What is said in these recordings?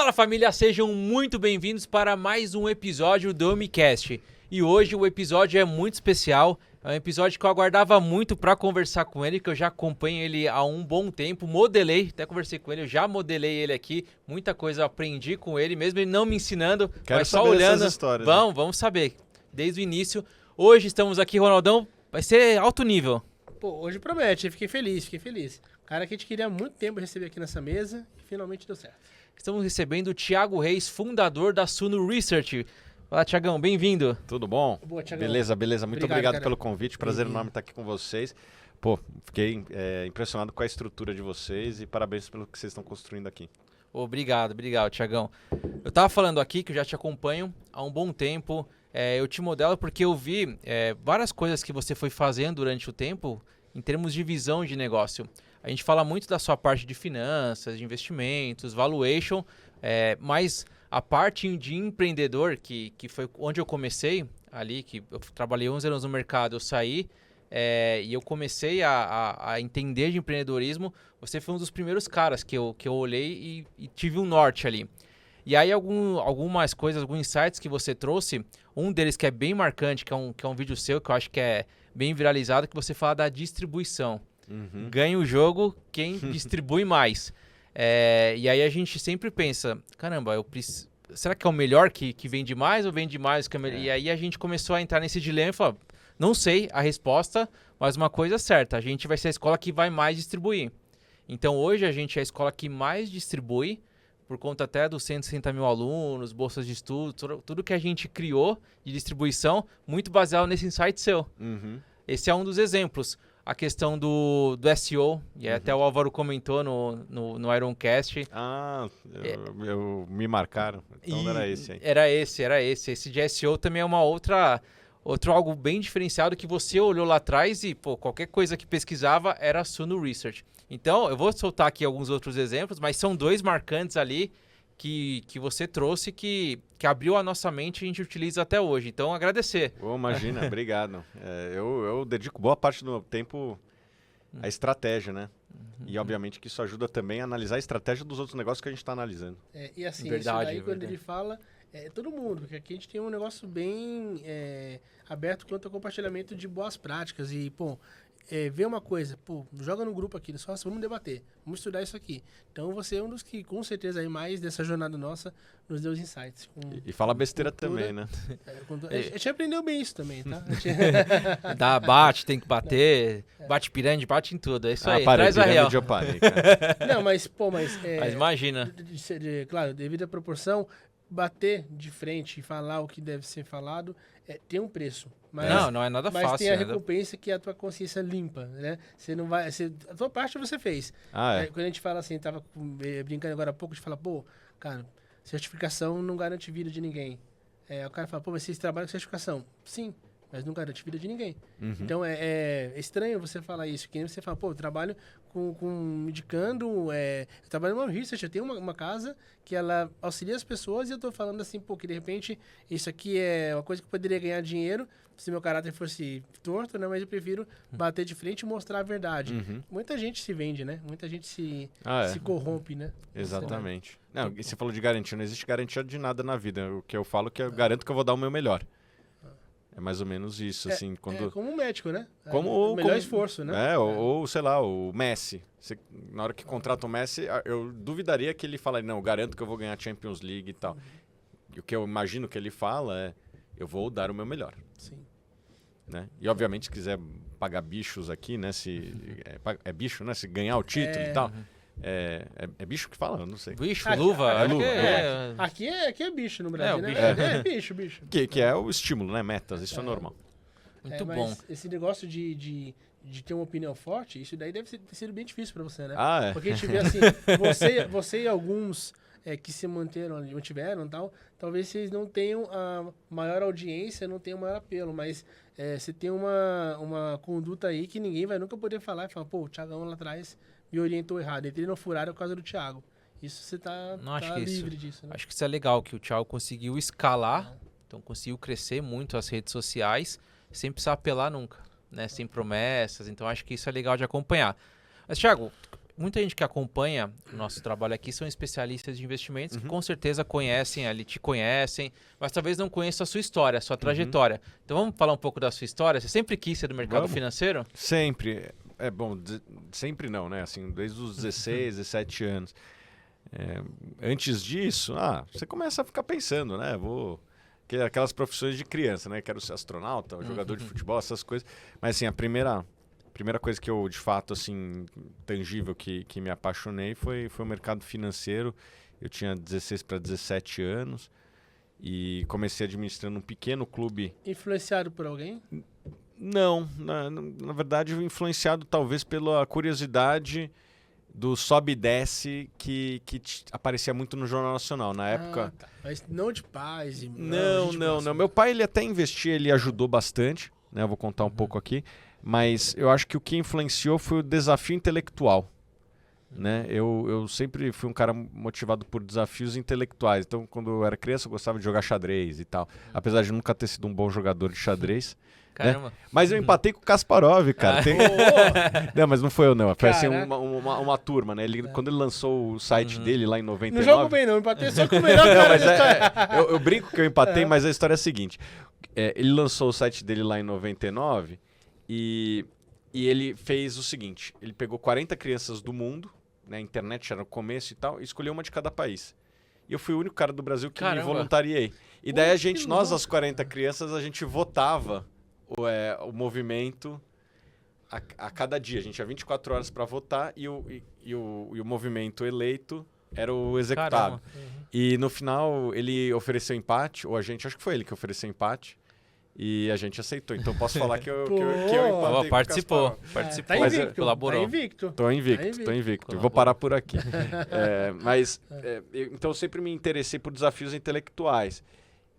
Fala família, sejam muito bem-vindos para mais um episódio do MiCast. E hoje o episódio é muito especial, é um episódio que eu aguardava muito para conversar com ele, que eu já acompanho ele há um bom tempo, modelei, até conversei com ele, eu já modelei ele aqui, muita coisa eu aprendi com ele, mesmo ele não me ensinando, mas só olhando. Histórias, vamos saber, desde o início. Hoje estamos aqui, Ronaldão, vai ser alto nível. Pô, hoje promete, fiquei feliz. Cara que a gente queria há muito tempo receber aqui nessa mesa e finalmente deu certo. Estamos recebendo o Thiago Reis, fundador da Suno Research. Fala, Thiagão, bem-vindo. Tudo bom? Boa, Thiagão. Beleza. Muito obrigado cara. pelo convite. Prazer enorme estar aqui com vocês. Pô, fiquei impressionado com a estrutura de vocês e parabéns pelo que vocês estão construindo aqui. Obrigado, Thiagão. Eu tava falando aqui que eu já te acompanho há um bom tempo. Eu te modelo porque eu vi várias coisas que você foi fazendo durante o tempo em termos de visão de negócio. A gente fala muito da sua parte de finanças, de investimentos, valuation, mas a parte de empreendedor, que foi onde eu comecei ali, que eu trabalhei 11 anos no mercado, eu saí e eu comecei a entender de empreendedorismo. Você foi um dos primeiros caras que eu olhei e tive um norte ali. E aí algumas coisas, alguns insights que você trouxe, um deles que é bem marcante, que é um vídeo seu, que eu acho que é bem viralizado, que você fala da distribuição. Uhum. Ganha o jogo quem distribui mais. E aí a gente sempre pensa, caramba, será que é o melhor que vende mais ou vende mais? E aí a gente começou a entrar nesse dilema e falou, não sei a resposta, mas uma coisa é certa, a gente vai ser a escola que vai mais distribuir. Então hoje a gente é a escola que mais distribui, por conta até dos 160 mil alunos, bolsas de estudo, tudo que a gente criou de distribuição, muito baseado nesse insight seu. Uhum. Esse é um dos exemplos. A questão do SEO, e até o Álvaro comentou no Ironcast. Eu me marcaram, então era esse aí. Era esse. Esse de SEO também é outro algo bem diferenciado que você olhou lá atrás e, qualquer coisa que pesquisava era a Suno Research. Então, eu vou soltar aqui alguns outros exemplos, mas são dois marcantes ali que você trouxe que abriu a nossa mente e a gente utiliza até hoje. Então, agradecer. Imagina, obrigado. Eu dedico boa parte do meu tempo à estratégia, né? E, obviamente, que isso ajuda também a analisar a estratégia dos outros negócios que a gente está analisando. E assim, Verdade, isso daí, quando ele fala, todo mundo, porque aqui a gente tem um negócio bem aberto quanto ao compartilhamento de boas práticas. E, vê uma coisa, joga no grupo aqui, só vamos debater, vamos estudar isso aqui. Então você é um dos que, com certeza, aí mais dessa jornada nossa, nos deu os insights. E fala besteira também, né? A gente aprendeu bem isso também, tá? Tem que bater, bate pirâmide, bate em tudo, é isso aí, parei, traz a real. Eu parei, cara. Não, mas Mas imagina. Claro, devido à proporção, bater de frente e falar o que deve ser falado tem um preço. Mas, não é nada mas fácil. Mas tem a recompensa que é a tua consciência limpa, né? Você não vai... a tua parte você fez. Quando a gente fala assim, tava brincando agora há pouco, a gente fala, cara, certificação não garante vida de ninguém. O cara fala, mas vocês trabalham com certificação. Sim, mas não garante vida de ninguém. Uhum. Então, é estranho você falar isso. Que nem você fala, eu trabalho indicando... eu trabalho numa research, eu tenho uma casa que ela auxilia as pessoas e eu tô falando assim, que de repente isso aqui é uma coisa que eu poderia ganhar dinheiro se meu caráter fosse torto, né? Mas eu prefiro bater de frente e mostrar a verdade. Uhum. Muita gente se vende, né? Muita gente se corrompe, né? Exatamente. Não, você falou de garantia, não existe garantia de nada na vida. O que eu falo é que eu garanto que eu vou dar o meu melhor. É mais ou menos isso, assim. Quando... como um médico, né? O melhor esforço, né? Ou, sei lá, o Messi. Na hora que contrata o Messi, eu duvidaria que ele falaria, não, eu garanto que eu vou ganhar Champions League e tal. E o que eu imagino que ele fala é, eu vou dar o meu melhor. Sim. Né? E, obviamente, se quiser pagar bichos aqui, né? É bicho, né? Se ganhar o título e tal. É bicho que fala? Eu não sei. Bicho, luva. Luva. Aqui é bicho no Brasil, né? Bicho. Que é o estímulo, né? Metas, isso é normal. Muito bom. Esse negócio de ter uma opinião forte, isso daí deve ter sido bem difícil pra você, né? Porque a gente vê assim, você e alguns que se mantiveram e tal, talvez vocês não tenham a maior audiência, não tenham o maior apelo, mas você tem uma conduta aí que ninguém vai nunca poder falar e falar, o Thiagão lá atrás me orientou errado. Entrei no furado por causa do Thiago. Isso você tá livre disso, né? Acho que isso é legal, que o Thiago conseguiu escalar, então conseguiu crescer muito as redes sociais, sem precisar apelar nunca, né? Sem promessas, então acho que isso é legal de acompanhar. Mas, Thiago, muita gente que acompanha o nosso trabalho aqui são especialistas de investimentos que com certeza conhecem, ali te conhecem, mas talvez não conheçam a sua história, a sua trajetória. Então vamos falar um pouco da sua história? Você sempre quis ser do mercado financeiro? Sempre. Bom, sempre não, né? Assim, desde os 16, 17 anos. Antes disso, você começa a ficar pensando, né? Aquelas profissões de criança, né? Quero ser astronauta, jogador de futebol, essas coisas. Mas assim, a primeira coisa que eu, de fato, assim, tangível que me apaixonei foi o mercado financeiro. Eu tinha 16 para 17 anos e comecei administrando um pequeno clube. Influenciado por alguém? Não, na verdade, influenciado talvez pela curiosidade do sobe e desce que aparecia muito no Jornal Nacional na época. Tá. Mas não de paz. Não. Meu pai, ele até investia, ele ajudou bastante, né? Eu vou contar um pouco aqui, mas eu acho que o que influenciou foi o desafio intelectual, né? Eu sempre fui um cara motivado por desafios intelectuais. Então, quando eu era criança, eu gostava de jogar xadrez e tal. Apesar de nunca ter sido um bom jogador de xadrez. Caramba. Né? Mas eu empatei com o Kasparov, cara. Não, mas não foi eu, não. Foi assim, uma turma, né? Quando ele lançou o site dele lá em 99... Não jogo bem, não. Empatei só com o melhor cara. Eu brinco que eu empatei, mas a história é a seguinte. Ele lançou o site dele lá em 99 e ele fez o seguinte. Ele pegou 40 crianças do mundo, né? A internet era no começo e tal, e escolheu uma de cada país. E eu fui o único cara do Brasil que me voluntariei. E daí nós, as 40 crianças, a gente votava o movimento a cada dia. A gente tinha 24 horas para votar e o movimento eleito era o executado. E no final ele ofereceu empate, ou acho que foi ele que ofereceu empate, e a gente aceitou. Então posso falar que eu empatei. Participou. Tá invicto, colaborou. Tá invicto. Tô invicto. Vou parar por aqui. Então eu sempre me interessei por desafios intelectuais.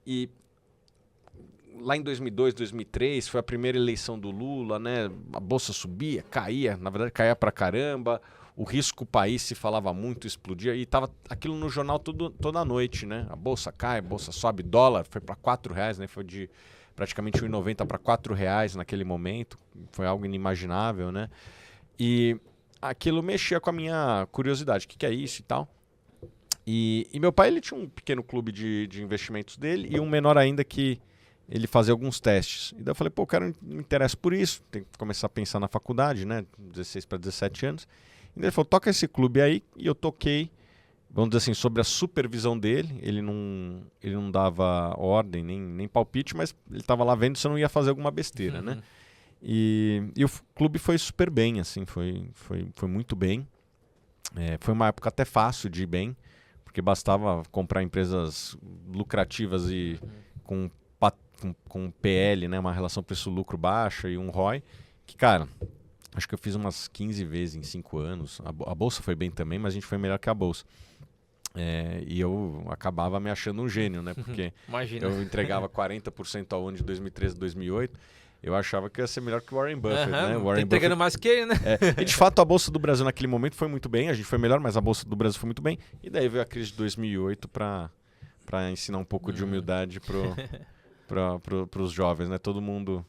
E lá em 2002, 2003, foi a primeira eleição do Lula, né? A bolsa subia, caía, na verdade caía pra caramba, o risco país se falava muito, explodia, e tava aquilo no jornal toda noite, né? A bolsa cai, a bolsa sobe, dólar foi para R$4, né? Foi de praticamente R$1,90 para R$4 naquele momento, foi algo inimaginável, né? E aquilo mexia com a minha curiosidade, o que é isso e tal. E meu pai, ele tinha um pequeno clube de investimentos dele e um menor ainda que ele fazia alguns testes. E daí eu falei, cara, eu me interesso por isso. Tem que começar a pensar na faculdade, né? 16 para 17 anos. E daí ele falou, toca esse clube aí. E eu toquei, vamos dizer assim, sobre a supervisão dele. Ele não dava ordem, nem palpite, mas ele estava lá vendo se eu não ia fazer alguma besteira, né? E o clube foi super bem, assim, foi muito bem. Foi uma época até fácil de ir bem, porque bastava comprar empresas lucrativas e com PL, né, uma relação preço-lucro baixa e um ROI, que, cara, acho que eu fiz umas 15 vezes em 5 anos. A Bolsa foi bem também, mas a gente foi melhor que a Bolsa. E eu acabava me achando um gênio, né, porque eu entregava 40% ao ano de 2013 e 2008. Eu achava que ia ser melhor que o Warren Buffett, né? Warren entregando mais que ele, né? E de fato a Bolsa do Brasil naquele momento foi muito bem, a gente foi melhor, mas a Bolsa do Brasil foi muito bem. E daí veio a crise de 2008 para ensinar um pouco de humildade para os jovens, né? Todo mundo,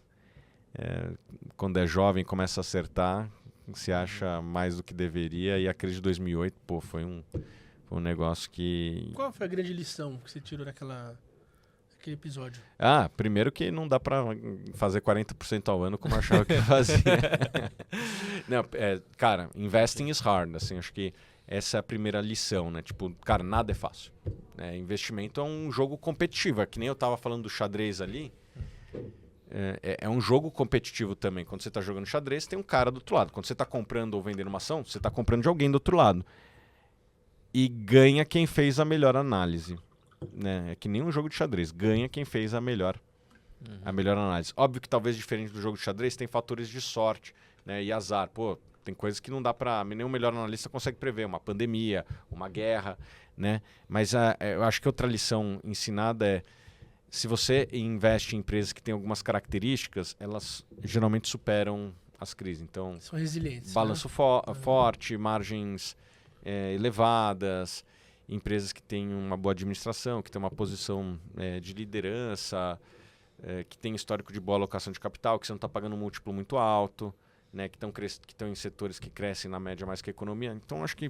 quando é jovem, começa a acertar, se acha mais do que deveria, e a crise de 2008, foi um negócio que... Qual foi a grande lição que você tirou daquele episódio? Primeiro que não dá para fazer 40% ao ano como eu achava que fazia. Não, cara, investing is hard, assim, acho que essa é a primeira lição, né? Tipo, cara, nada é fácil. Investimento é um jogo competitivo. Que nem eu tava falando do xadrez ali. É um jogo competitivo também. Quando você tá jogando xadrez, tem um cara do outro lado. Quando você tá comprando ou vendendo uma ação, você tá comprando de alguém do outro lado. E ganha quem fez a melhor análise. Né? É que nem um jogo de xadrez. Ganha quem fez a melhor análise. Óbvio que talvez diferente do jogo de xadrez, tem fatores de sorte, né? E azar. Tem coisas que não dá para... Nenhum melhor analista consegue prever. Uma pandemia, uma guerra, né? Mas eu acho que outra lição ensinada é... Se você investe em empresas que têm algumas características, elas geralmente superam as crises. Então, são resilientes. Balanço forte, margens elevadas, empresas que têm uma boa administração, que têm uma posição de liderança, que tem histórico de boa alocação de capital, que você não está pagando um múltiplo muito alto. né, que estão em setores que crescem na média mais que a economia. Então, acho que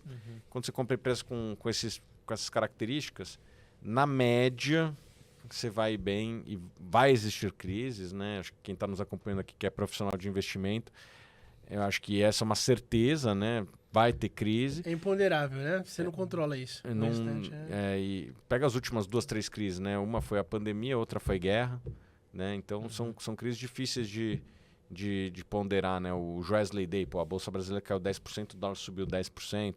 quando você compra empresas com essas características, na média, você vai bem e vai existir crises, né? Acho que quem está nos acompanhando aqui, que é profissional de investimento, eu acho que essa é uma certeza, né? Vai ter crise. É imponderável, né? Você não controla isso. E pega as últimas 2, 3 crises, né? Uma foi a pandemia, outra foi guerra, né? Então são crises difíceis de ponderar, né? O Joesley Day, a Bolsa Brasileira caiu 10%, o dólar subiu 10%.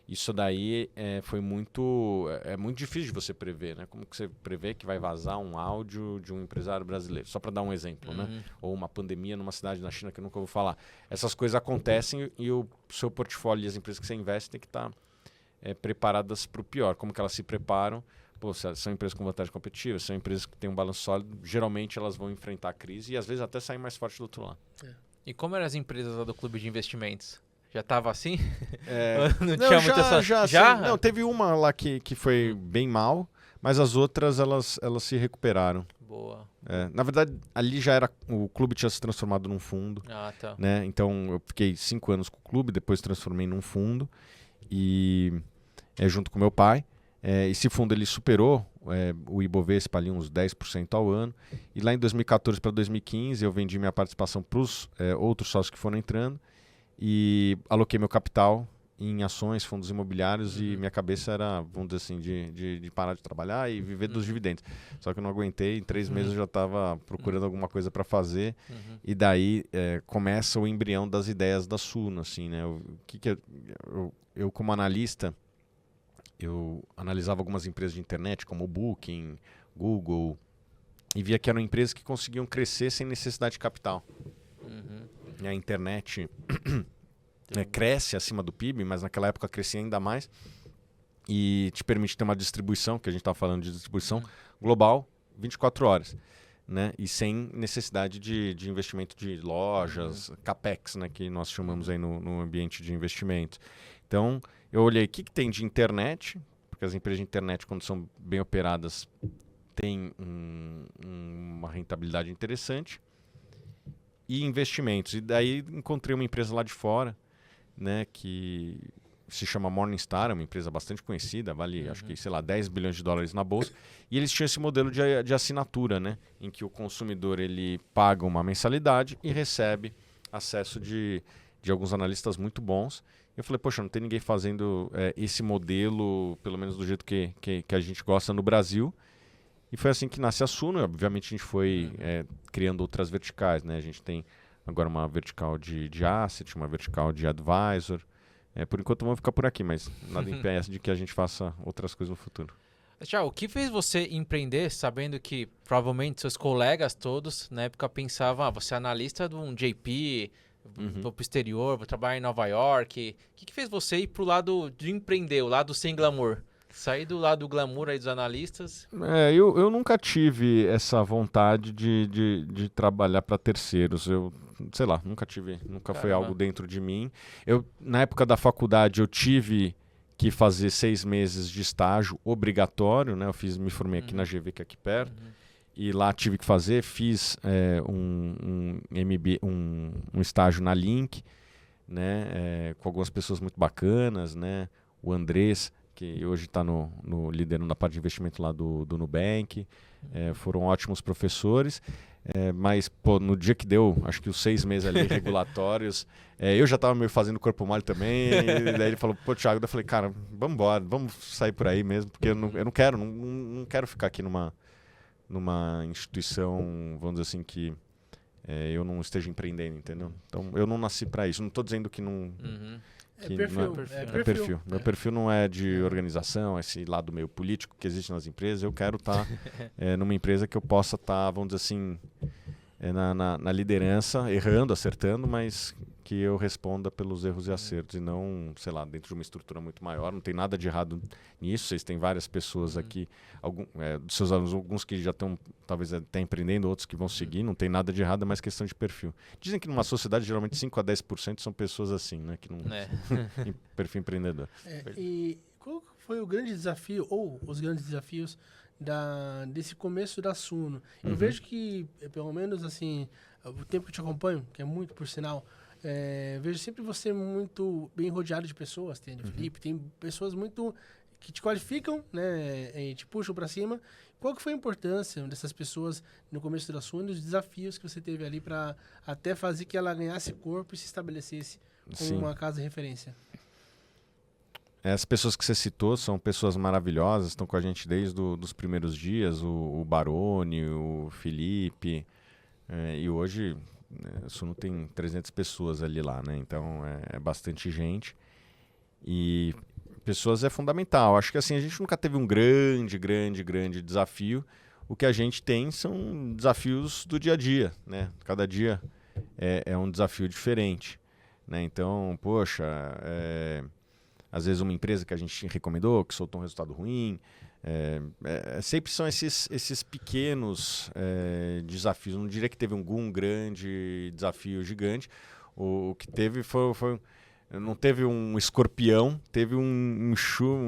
Isso daí foi muito difícil de você prever, né? Como que você prevê que vai vazar um áudio de um empresário brasileiro? Só para dar um exemplo, né? Ou uma pandemia numa cidade na China que eu nunca vou falar. Essas coisas acontecem e o seu portfólio e as empresas que você investe tem que estar preparadas para o pior. Como que elas se preparam? Pô, são empresas com vantagem competitiva, são empresas que têm um balanço sólido, geralmente elas vão enfrentar a crise e às vezes até sair mais forte do outro lado. E como eram as empresas lá do Clube de Investimentos? Já estava assim? Não tinha muita já? Não, teve uma lá que foi bem mal, mas as outras elas se recuperaram. Boa. Na verdade, ali o clube tinha se transformado num fundo. Ah, tá. Né? Então eu fiquei 5 anos com o clube, depois transformei num fundo e junto com meu pai. Esse fundo ele superou o Ibovespa ali uns 10% ao ano. E lá em 2014 para 2015 eu vendi minha participação para os outros sócios que foram entrando. E aloquei meu capital em ações, fundos imobiliários e minha cabeça era, vamos dizer assim, de parar de trabalhar e viver dos dividendos. Só que eu não aguentei, em 3 meses eu já estava procurando alguma coisa para fazer e daí começa o embrião das ideias da Suno, assim, né? Eu como analista, eu analisava algumas empresas de internet como o Booking, Google e via que eram empresas que conseguiam crescer sem necessidade de capital. A internet cresce acima do PIB, mas naquela época crescia ainda mais e te permite ter uma distribuição, que a gente estava falando de distribuição global, 24 horas, né? E sem necessidade de investimento de lojas, CAPEX, né? Que nós chamamos aí no ambiente de investimento. Então, eu olhei o que tem de internet, porque as empresas de internet, quando são bem operadas, têm uma rentabilidade interessante. E investimentos. E daí encontrei uma empresa lá de fora, né, que se chama Morningstar, é uma empresa bastante conhecida, vale acho que, sei lá, 10 bilhões de dólares na bolsa. E eles tinham esse modelo de assinatura, né, em que o consumidor ele paga uma mensalidade e recebe acesso de alguns analistas muito bons. Eu falei, poxa, não tem ninguém fazendo esse modelo, pelo menos do jeito que a gente gosta no Brasil. E foi assim que nasce a Suno. Obviamente a gente foi criando outras verticais, né? A gente tem agora uma vertical de asset, uma vertical de advisor. Por enquanto vamos ficar por aqui, mas nada impede de que a gente faça outras coisas no futuro. Tchau, o que fez você empreender sabendo que provavelmente seus colegas todos na época pensavam, você é analista de um JP, vou pro exterior, vou trabalhar em Nova York. O que fez você ir pro lado de empreender, o lado sem glamour? Sair do lado do glamour aí dos analistas? Eu nunca tive essa vontade de trabalhar para terceiros. Eu, sei lá, nunca foi algo dentro de mim. Na época da faculdade, eu tive que fazer 6 meses de estágio obrigatório, né? Me formei aqui na GV, que é aqui perto. E lá tive que fazer, fiz um estágio na Link, né? Com algumas pessoas muito bacanas, né? O Andrés, que hoje está liderando a parte de investimento lá do Nubank. Foram ótimos professores. Mas, no dia que deu, acho que os 6 meses ali regulatórios, eu já estava meio fazendo corpo mole também. E daí ele falou, Thiago, eu falei, cara, vamos embora, vamos sair por aí mesmo, porque eu não quero ficar aqui numa instituição, vamos dizer assim, que eu não esteja empreendendo, entendeu? Então, eu não nasci para isso. Não estou dizendo que não... Perfil. Meu perfil não é de organização, esse lado meio político que existe nas empresas. Eu quero estar numa empresa que eu possa estar, vamos dizer assim, na liderança, errando, acertando, mas que eu responda pelos erros e acertos e não, sei lá, dentro de uma estrutura muito maior. Não tem nada de errado nisso. Vocês têm várias pessoas aqui, dos seus alunos, alguns que já estão, talvez até empreendendo, outros que vão seguir. Não tem nada de errado, é mais questão de perfil. Dizem que numa sociedade, geralmente 5 a 10% são pessoas assim, né? Que não perfil empreendedor. E qual foi o grande desafio, ou os grandes desafios desse começo da Suno? Eu vejo que, pelo menos assim, o tempo que eu te acompanho, que é muito por sinal, vejo sempre você muito bem rodeado de pessoas. Tem o Felipe, tem pessoas muito que te qualificam, né? E te puxam para cima. Qual que foi a importância dessas pessoas no começo da sua e os desafios que você teve ali para até fazer que ela ganhasse corpo e se estabelecesse como uma casa de referência? As pessoas que você citou são pessoas maravilhosas, estão com a gente desde os primeiros dias, o Baroni, o Felipe, e hoje a Suno tem 300 pessoas ali lá, né? Então é bastante gente. E pessoas é fundamental. Acho que assim, a gente nunca teve um grande desafio. O que a gente tem são desafios do dia a dia, né? Cada dia é um desafio diferente, né? Então, poxa, às vezes uma empresa que a gente recomendou, que soltou um resultado ruim. Sempre são esses pequenos desafios. Não diria que teve algum grande desafio gigante. O que teve foi não teve um escorpião, teve um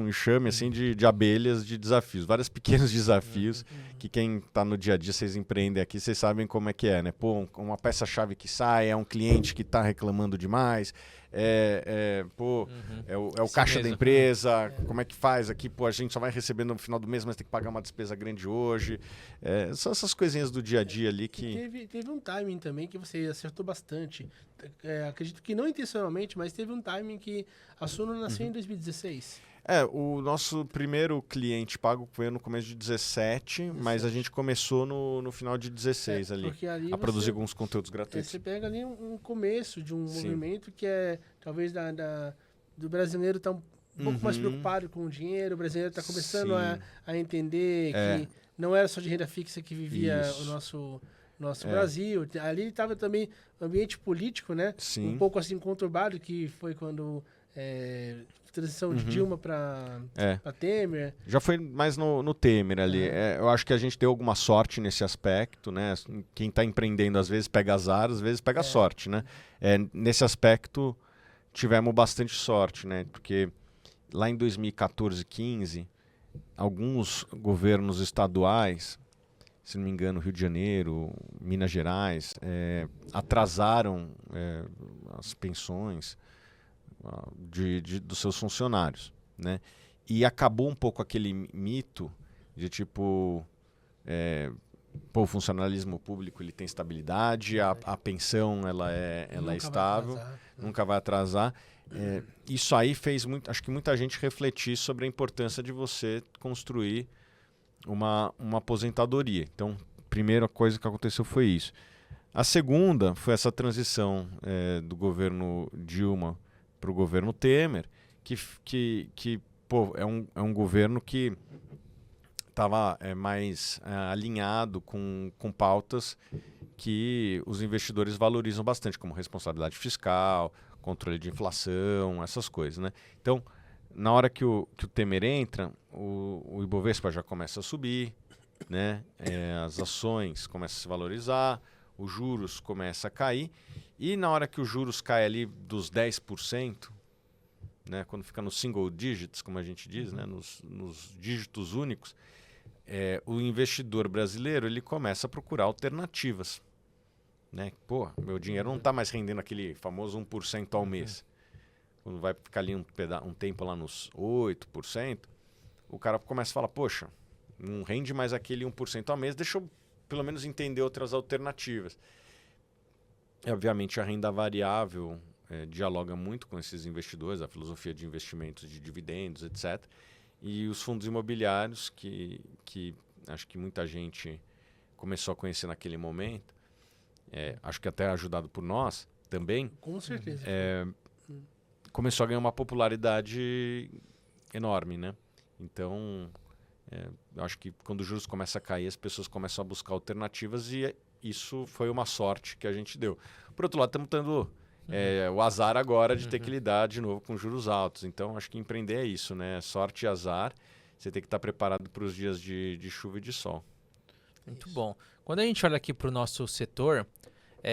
enxame assim, de abelhas, de desafios. Vários pequenos desafios que quem está no dia a dia, vocês empreendem aqui, vocês sabem como é que é, né? Pô, uma peça-chave que sai, é um cliente que está reclamando demais, é o caixa da empresa, como é que faz aqui? Pô, a gente só vai recebendo no final do mês, mas tem que pagar uma despesa grande hoje. São essas coisinhas do dia a dia ali que... Teve um timing também que você acertou bastante. Acredito que não intencionalmente, mas teve um timing que a Suno nasceu em 2016. O nosso primeiro cliente pago foi no começo de 17, mas a gente começou no final de 16 ali a produzir alguns conteúdos gratuitos. Você pega ali um começo de um movimento que talvez do brasileiro estar um pouco mais preocupado com o dinheiro, o brasileiro está começando a entender que não era só de renda fixa que vivia o nosso Brasil. Ali estava também o ambiente político, né? Um pouco assim conturbado, que foi quando transição de Dilma para Temer. Já foi mais no Temer ali. Eu acho que a gente deu alguma sorte nesse aspecto, né? Quem está empreendendo às vezes pega azar, às vezes pega sorte, né? Nesse aspecto tivemos bastante sorte, né? Porque lá em 2014, 15, alguns governos estaduais, se não me engano, Rio de Janeiro, Minas Gerais, atrasaram as pensões dos seus funcionários, né? E acabou um pouco aquele mito de tipo, o funcionalismo público ele tem estabilidade, a pensão ela é estável, nunca vai atrasar. Isso aí fez acho que muita gente refletir sobre a importância de você construir uma aposentadoria. Então, a primeira coisa que aconteceu foi isso. A segunda foi essa transição do governo Dilma para o governo Temer, que é um governo que estava mais alinhado com pautas que os investidores valorizam bastante, como responsabilidade fiscal, controle de inflação, essas coisas, né? Então, na hora que o Temer entra, o Ibovespa já começa a subir, né? As ações começam a se valorizar, os juros começam a cair, e na hora que os juros caem ali dos 10%, né? Quando fica nos single digits, como a gente diz, né? Nos dígitos únicos, o investidor brasileiro ele começa a procurar alternativas, né? Pô, meu dinheiro não está mais rendendo aquele famoso 1% ao mês. Quando vai ficar ali um tempo lá nos 8%, o cara começa a falar, poxa, não rende mais aquele 1% ao mês, deixa eu pelo menos entender outras alternativas. E, obviamente, a renda variável dialoga muito com esses investidores, a filosofia de investimentos de dividendos, etc. E os fundos imobiliários, que acho que muita gente começou a conhecer naquele momento, acho que até ajudado por nós também. Com certeza. Começou a ganhar uma popularidade enorme, né? Então, eu acho que quando os juros começam a cair, as pessoas começam a buscar alternativas e isso foi uma sorte que a gente deu. Por outro lado, estamos tendo o azar agora de ter que lidar de novo com juros altos. Então, acho que empreender é isso, né? Sorte e azar. Você tem que estar preparado para os dias de chuva e de sol. Muito bom. Quando a gente olha aqui para o nosso setor,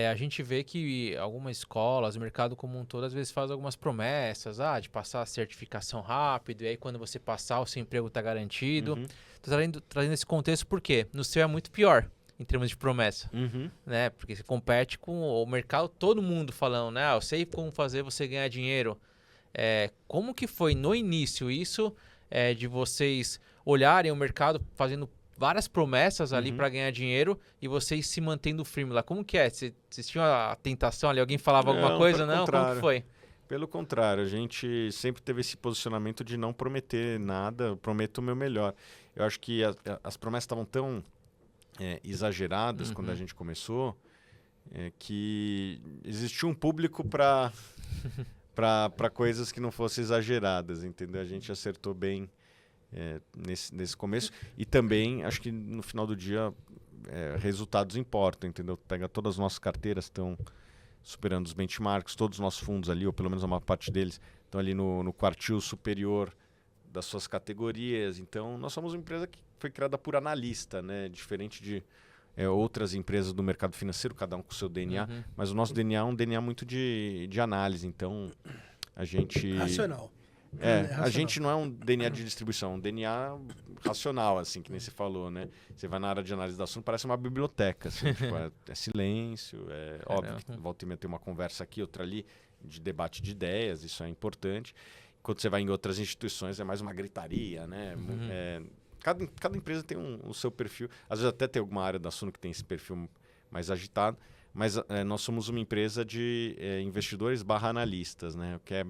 a gente vê que algumas escolas, o mercado como um todo, às vezes faz algumas promessas, de passar a certificação rápido, e aí quando você passar, o seu emprego está garantido. Estou trazendo esse contexto porque no seu é muito pior. em termos de promessa, né? Porque você compete com o mercado, todo mundo falando, né? Eu sei como fazer você ganhar dinheiro. Como que foi no início isso de vocês olharem o mercado fazendo várias promessas ali para ganhar dinheiro e vocês se mantendo firme lá? Como que é? Vocês tinham a tentação ali? Alguém falava alguma coisa? Não? Como que foi? Pelo contrário, a gente sempre teve esse posicionamento de não prometer nada, eu prometo o meu melhor. Eu acho que as promessas estavam tão exageradas quando a gente começou, que existia um público para coisas que não fossem exageradas, entendeu? A gente acertou bem nesse começo. E também, acho que no final do dia, resultados importam, entendeu? Pega todas as nossas carteiras, estão superando os benchmarks, todos os nossos fundos ali, ou pelo menos uma parte deles, estão ali no quartil superior das suas categorias. Então, nós somos uma empresa que foi criada por analista, né? Diferente de outras empresas do mercado financeiro, cada um com o seu DNA, mas o nosso DNA é um DNA muito de análise. Então, a gente... Racional. A gente não é um DNA de distribuição, é um DNA racional, assim, que nem você falou, né? Você vai na área de análise do assunto, parece uma biblioteca, assim, tipo, é silêncio, óbvio que volta e meia tem uma conversa aqui, outra ali, de debate de ideias, isso é importante. Quando você vai em outras instituições, é mais uma gritaria, né? Cada empresa tem o seu perfil. Às vezes até tem alguma área da Suno que tem esse perfil mais agitado, mas nós somos uma empresa de investidores / analistas, né? O que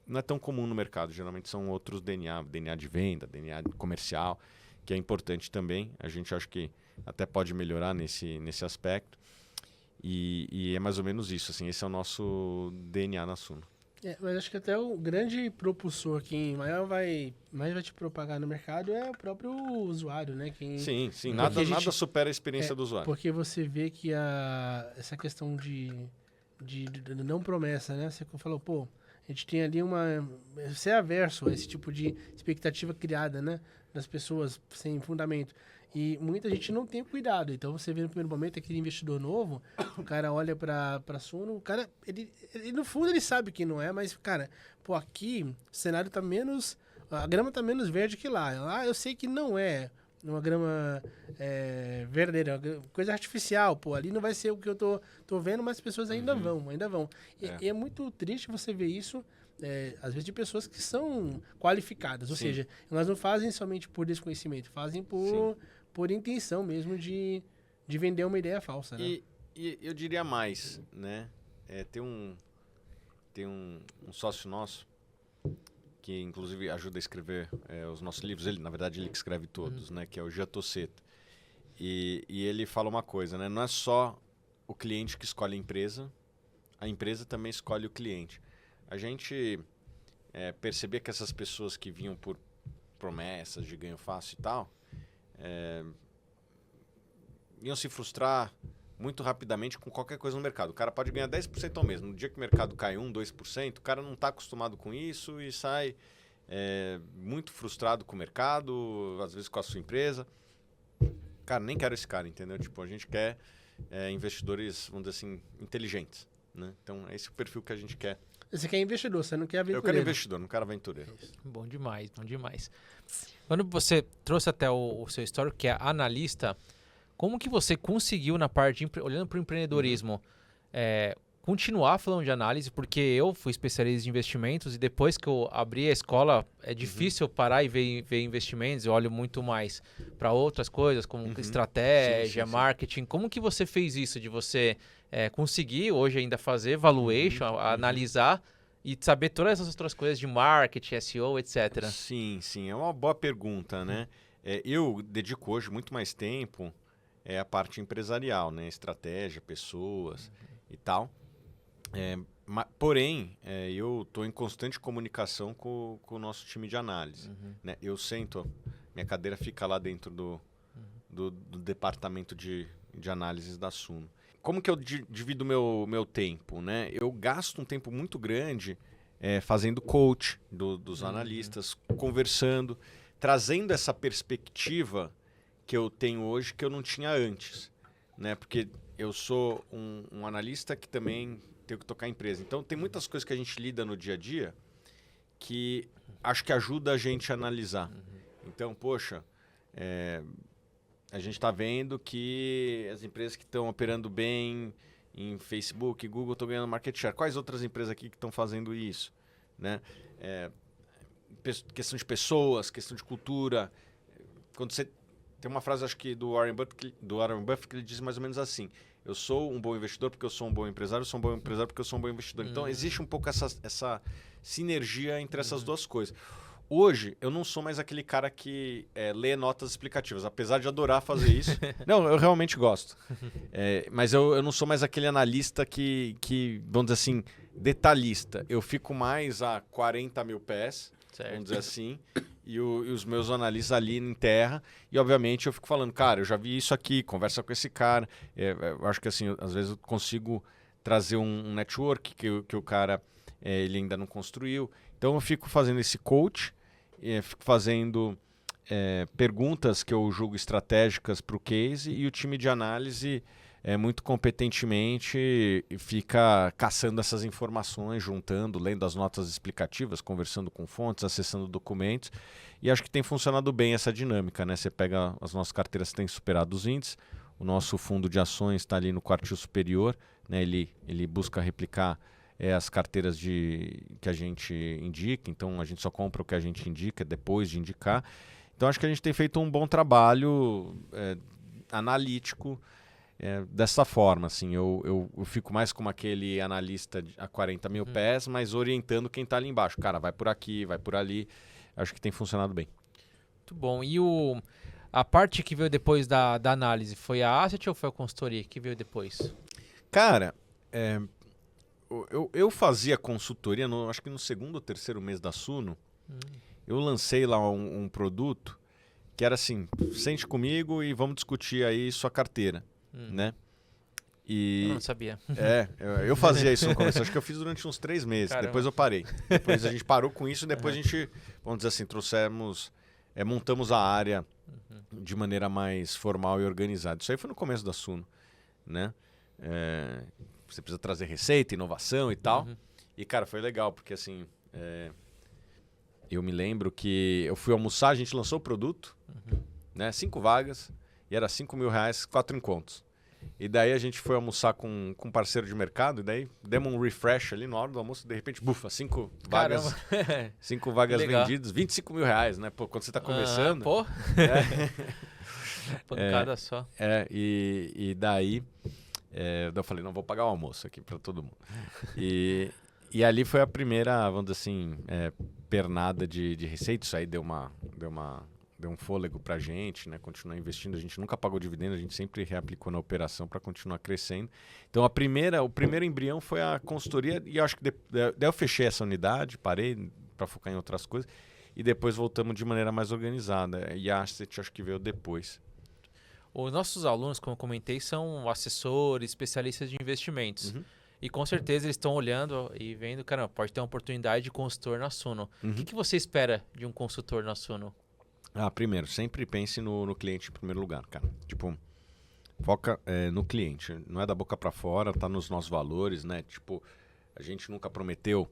não é tão comum no mercado. Geralmente são outros DNA de venda, DNA comercial, que é importante também. A gente acha que até pode melhorar nesse aspecto. E é mais ou menos isso. Assim, esse é o nosso DNA na Suno. Mas acho que até o grande propulsor, quem mais vai te propagar no mercado é o próprio usuário, né? Sim. Nada supera a experiência do usuário. Porque você vê que essa questão de não promessa, né? Você falou, pô, a gente tem ali você é averso a esse tipo de expectativa criada, né? Das pessoas sem fundamento. E muita gente não tem cuidado. Então, você vê no primeiro momento aquele investidor novo, o cara olha pra Suno, o cara, ele no fundo ele sabe que não é, mas, cara, pô, aqui o cenário tá menos, a grama tá menos verde que lá. Lá eu sei que não é uma grama verdadeira, coisa artificial, pô, ali não vai ser o que eu tô vendo, mas as pessoas ainda vão. E é muito triste você ver isso, às vezes de pessoas que são qualificadas, ou seja, elas não fazem somente por desconhecimento, fazem por intenção mesmo de vender uma ideia falsa, né? E eu diria mais, né? Tem um sócio nosso que inclusive ajuda a escrever os nossos livros. Na verdade, ele que escreve todos, né? Que é o Jean Tosseto. E ele fala uma coisa, né? Não é só o cliente que escolhe a empresa também escolhe o cliente. A gente percebia que essas pessoas que vinham por promessas de ganho fácil e tal, iam se frustrar muito rapidamente com qualquer coisa no mercado. O cara pode ganhar 10% ao mês. No dia que o mercado cai 1%, 2%, o cara não está acostumado com isso e sai muito frustrado com o mercado, às vezes com a sua empresa. Cara, nem quero esse cara, entendeu? Tipo, a gente quer investidores, vamos dizer assim, inteligentes, né? Então, é esse o perfil que a gente quer. Você quer investidor, você não quer aventureiro. Eu quero investidor, não quero aventureiro. Bom demais, bom demais. Quando você trouxe até o seu histórico, que é analista, como que você conseguiu, na parte olhando para o empreendedorismo, continuar falando de análise? Porque eu fui especialista em investimentos e depois que eu abri a escola, é difícil parar e ver investimentos. Eu olho muito mais para outras coisas, como estratégia, marketing. Como que você fez isso, de você conseguir hoje ainda fazer valuation, analisar e saber todas essas outras coisas de marketing, SEO, etc.? Sim, é uma boa pergunta, né? Eu dedico hoje muito mais tempo a parte empresarial, né? Estratégia, pessoas e tal. Porém, eu estou em constante comunicação com o nosso time de análise. Né? Eu sento, minha cadeira fica lá dentro do departamento de análises da Suno. Como que eu divido meu tempo? Né? Eu gasto um tempo muito grande fazendo coach dos analistas, conversando, trazendo essa perspectiva que eu tenho hoje que eu não tinha antes. Né? Porque eu sou um analista que também tenho que tocar a empresa. Então, tem muitas coisas que a gente lida no dia a dia que acho que ajuda a gente a analisar. Então, poxa, a gente está vendo que as empresas que estão operando bem em Facebook, Google, estão ganhando market share. Quais outras empresas aqui que estão fazendo isso? Né? Questão de pessoas, questão de cultura. Quando você tem uma frase, acho que do Warren Buffett, que ele diz mais ou menos assim: eu sou um bom investidor porque eu sou um bom empresário, eu sou um bom empresário porque eu sou um bom investidor. Então, existe um pouco essa sinergia entre essas duas coisas. Hoje, eu não sou mais aquele cara que lê notas explicativas, apesar de adorar fazer isso. Não, eu realmente gosto. Mas eu não sou mais aquele analista que, vamos dizer assim, detalhista. Eu fico mais a 40 mil pés, certo, vamos dizer assim, e os meus analistas ali em terra. E, obviamente, eu fico falando, cara, eu já vi isso aqui, conversa com esse cara. Eu acho que, assim, às vezes eu consigo trazer um network que o cara ele ainda não construiu. Então, eu fico fazendo esse coach, fico fazendo perguntas que eu julgo estratégicas para o case, e o time de análise muito competentemente fica caçando essas informações, juntando, lendo as notas explicativas, conversando com fontes, acessando documentos, e acho que tem funcionado bem essa dinâmica, né? Você pega as nossas carteiras que têm superado os índices, o nosso fundo de ações está ali no quartil superior, né? Ele busca replicar as carteiras que a gente indica, então a gente só compra o que a gente indica depois de indicar. Então acho que a gente tem feito um bom trabalho analítico dessa forma. Assim, eu fico mais como aquele analista a 40 mil pés, mas orientando quem está ali embaixo. Cara, vai por aqui, vai por ali. Acho que tem funcionado bem. Muito bom. E a parte que veio depois da análise, foi a asset ou foi a consultoria que veio depois? Cara, eu fazia consultoria, acho que no segundo ou terceiro mês da Suno. Eu lancei lá um produto que era assim: sente comigo e vamos discutir aí sua carteira, né? E eu não sabia. Eu fazia isso no começo, acho que eu fiz durante uns 3 meses. Caramba. Depois eu parei. Depois a gente parou com isso, depois a gente, vamos dizer assim, montamos a área de maneira mais formal e organizada. Isso aí foi no começo da Suno, né? Você precisa trazer receita, inovação e tal. E, cara, foi legal, porque assim, eu me lembro que eu fui almoçar, a gente lançou o produto, né, 5 vagas, e era R$5 mil, 4 encontros. E daí a gente foi almoçar com um parceiro de mercado, e daí demos um refresh ali na hora do almoço, de repente, bufa, 5 vagas, 5 vagas vendidas, R$25 mil, né? Pô, quando você está começando. Pô! Pancada só. E daí eu falei, não, vou pagar o almoço aqui para todo mundo. E ali foi a primeira, vamos dizer assim, pernada de receita. Isso aí deu um fôlego para a gente, né? Continuar investindo. A gente nunca pagou dividendo, a gente sempre reaplicou na operação para continuar crescendo. Então o primeiro embrião foi a consultoria, e eu acho que daí eu fechei essa unidade, parei para focar em outras coisas, e depois voltamos de maneira mais organizada. E a asset acho que veio depois. Os nossos alunos, como eu comentei, são assessores, especialistas de investimentos. E com certeza eles estão olhando e vendo, caramba, pode ter uma oportunidade de consultor na Suno. O que você espera de um consultor na Suno? Primeiro, sempre pense no cliente em primeiro lugar, cara. Tipo, foca no cliente. Não é da boca para fora, tá nos nossos valores, né? Tipo, a gente nunca prometeu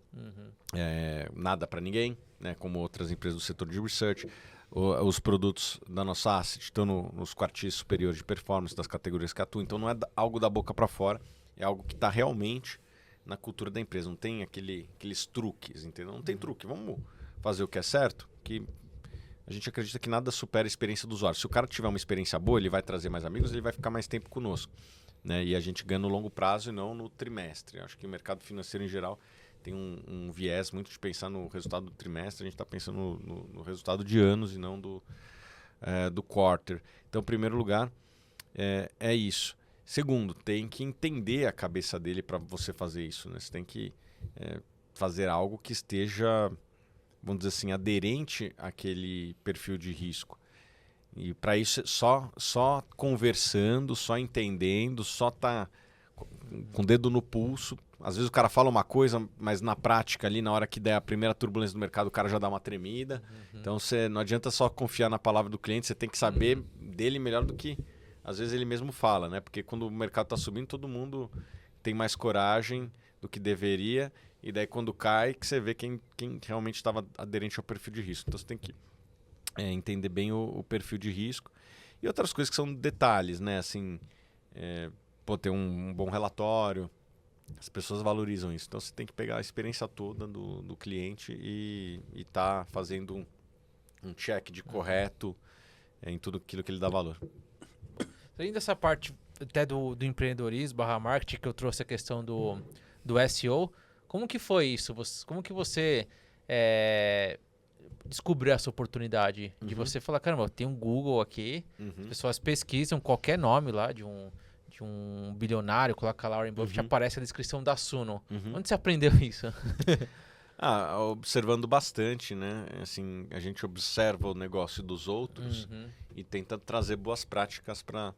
nada para ninguém, né? Como outras empresas do setor de research. Os produtos da nossa asset estão nos quartis superiores de performance das categorias que atuam. Então não é algo da boca para fora, é algo que está realmente na cultura da empresa. Não tem aqueles truques, entendeu? Não tem truque. Vamos fazer o que é certo, que a gente acredita que nada supera a experiência do usuário. Se o cara tiver uma experiência boa, ele vai trazer mais amigos, ele vai ficar mais tempo conosco, né? E a gente ganha no longo prazo e não no trimestre. Acho que o mercado financeiro em geral tem um viés muito de pensar no resultado do trimestre. A gente está pensando no resultado de anos e não do quarter. Então, em primeiro lugar, é isso. Segundo, tem que entender a cabeça dele para você fazer isso, né? Você tem que fazer algo que esteja, vamos dizer assim, aderente àquele perfil de risco. E para isso, só conversando, só entendendo, só tá com o dedo no pulso. Às vezes o cara fala uma coisa, mas na prática ali, na hora que der a primeira turbulência do mercado, o cara já dá uma tremida. Então não adianta só confiar na palavra do cliente, você tem que saber dele melhor do que às vezes ele mesmo fala, né? Porque quando o mercado está subindo, todo mundo tem mais coragem do que deveria, e daí quando cai, que você vê quem realmente estava aderente ao perfil de risco. Então você tem que entender bem o perfil de risco. E outras coisas que são detalhes, né? Assim, ter um bom relatório. As pessoas valorizam isso. Então, você tem que pegar a experiência toda do cliente e tá fazendo um check de correto em tudo aquilo que ele dá valor. Além dessa parte até do empreendedorismo / marketing, que eu trouxe a questão do SEO, como que foi isso? Como que você descobriu essa oportunidade de você falar, caramba, tem um Google aqui, as pessoas pesquisam qualquer nome lá de um bilionário, coloca lá Warren Buffett, aparece a descrição da Suno. Onde você aprendeu isso? Observando bastante, né? Assim, a gente observa o negócio dos outros e tenta trazer boas práticas para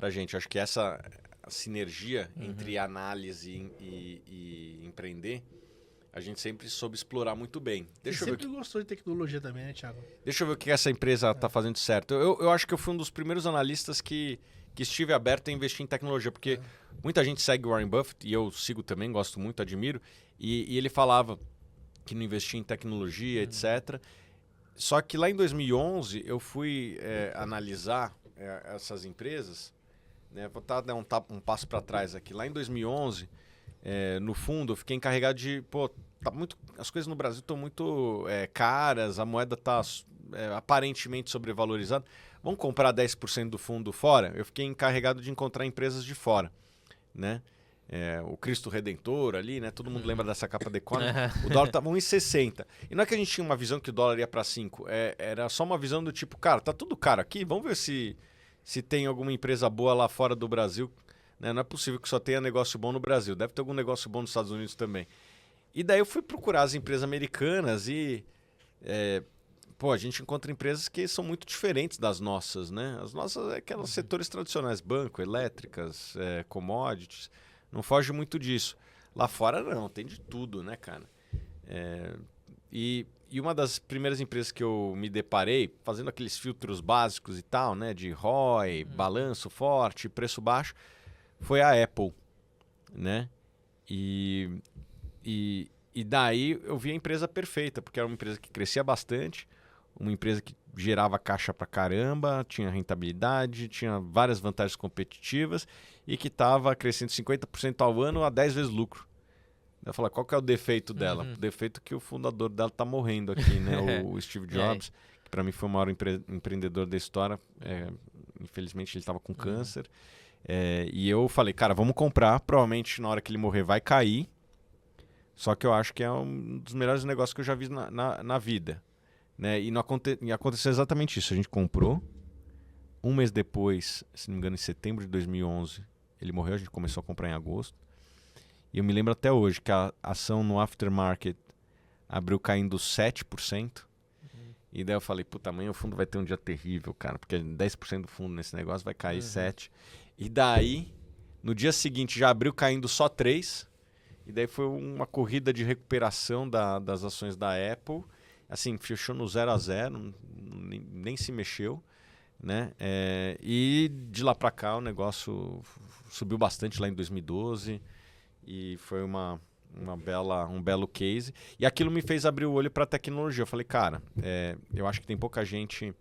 a gente. Acho que essa sinergia entre análise e empreender, a gente sempre soube explorar muito bem. Você sempre gostou de tecnologia também, né, Thiago? Deixa eu ver o que essa empresa está fazendo certo. Eu acho que eu fui um dos primeiros analistas que estive aberto a investir em tecnologia, porque muita gente segue o Warren Buffett, e eu sigo também, gosto muito, admiro, e ele falava que não investia em tecnologia, etc. Só que lá em 2011 eu fui analisar essas empresas, né? Vou dar um passo para trás aqui. Lá em 2011, no fundo, eu fiquei encarregado de... as coisas no Brasil estão muito caras, a moeda está aparentemente sobrevalorizada. Vamos comprar 10% do fundo fora? Eu fiquei encarregado de encontrar empresas de fora, né? O Cristo Redentor ali, né? Todo mundo lembra dessa capa de Economist. O dólar estava 1,60. E não é que a gente tinha uma visão que o dólar ia para 5. Era só uma visão do tipo, cara, tá tudo caro aqui, vamos ver se tem alguma empresa boa lá fora do Brasil. Né? Não é possível que só tenha negócio bom no Brasil. Deve ter algum negócio bom nos Estados Unidos também. E daí eu fui procurar as empresas americanas e... a gente encontra empresas que são muito diferentes das nossas, né? As nossas é aqueles setores tradicionais, banco, elétricas, commodities, não foge muito disso. Lá fora não, tem de tudo, né, cara? E uma das primeiras empresas que eu me deparei, fazendo aqueles filtros básicos e tal, né, de ROI, balanço forte, preço baixo, foi a Apple, né? E daí eu vi a empresa perfeita, porque era uma empresa que crescia bastante, uma empresa que gerava caixa pra caramba, tinha rentabilidade, tinha várias vantagens competitivas e que estava crescendo 50% ao ano a 10 vezes lucro. Eu falei, qual que é o defeito dela? O defeito é que o fundador dela está morrendo aqui, né? O Steve Jobs, que para mim foi o maior empreendedor da história. Infelizmente ele estava com câncer. E eu falei, cara, vamos comprar. Provavelmente na hora que ele morrer vai cair. Só que eu acho que é um dos melhores negócios que eu já vi na vida. Né? E aconteceu exatamente isso. A gente comprou. Um mês depois, se não me engano, em setembro de 2011, ele morreu. A gente começou a comprar em agosto. E eu me lembro até hoje que a ação no aftermarket abriu caindo 7%. E daí eu falei, puta, amanhã o fundo vai ter um dia terrível, cara. Porque 10% do fundo nesse negócio vai cair 7%. E daí, no dia seguinte, já abriu caindo só 3%. E daí foi uma corrida de recuperação das ações da Apple. Assim, fechou no 0-0, nem se mexeu, né? E de lá para cá o negócio subiu bastante lá em 2012 e foi um belo case. E aquilo me fez abrir o olho para a tecnologia. Eu falei, cara, eu acho que tem pouca gente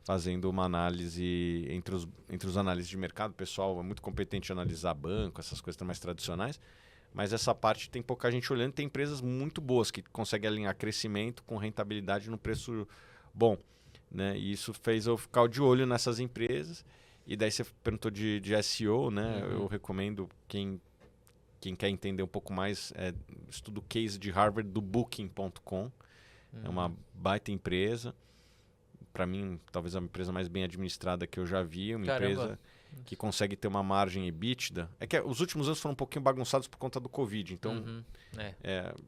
fazendo uma análise entre os análises de mercado. O pessoal é muito competente em analisar banco, essas coisas mais tradicionais. Mas essa parte tem pouca gente olhando. Tem empresas muito boas que conseguem alinhar crescimento com rentabilidade no preço bom. Né? E isso fez eu ficar de olho nessas empresas. E daí você perguntou de SEO, né? Eu recomendo quem quer entender um pouco mais, estuda o case de Harvard do Booking.com. É uma baita empresa. Para mim, talvez a empresa mais bem administrada que eu já vi. Uma empresa que consegue ter uma margem EBITDA. É que os últimos anos foram um pouquinho bagunçados por conta do Covid, então...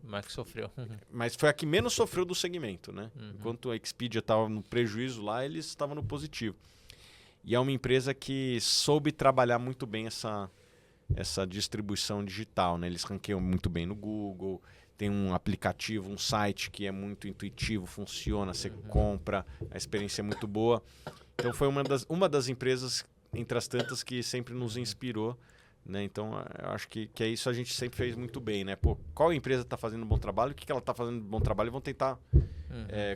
Mas que sofreu. Mas foi a que menos sofreu do segmento, né? Enquanto a Expedia estava no prejuízo lá, eles estavam no positivo. E é uma empresa que soube trabalhar muito bem essa distribuição digital, né? Eles ranqueiam muito bem no Google, tem um aplicativo, um site que é muito intuitivo, funciona, você compra, a experiência é muito boa. Então foi uma das empresas entre as tantas que sempre nos inspirou, né? Então eu acho que é isso, a gente sempre fez muito bem, né? Pô, qual empresa está fazendo um bom trabalho, o que ela está fazendo de bom trabalho, e vão tentar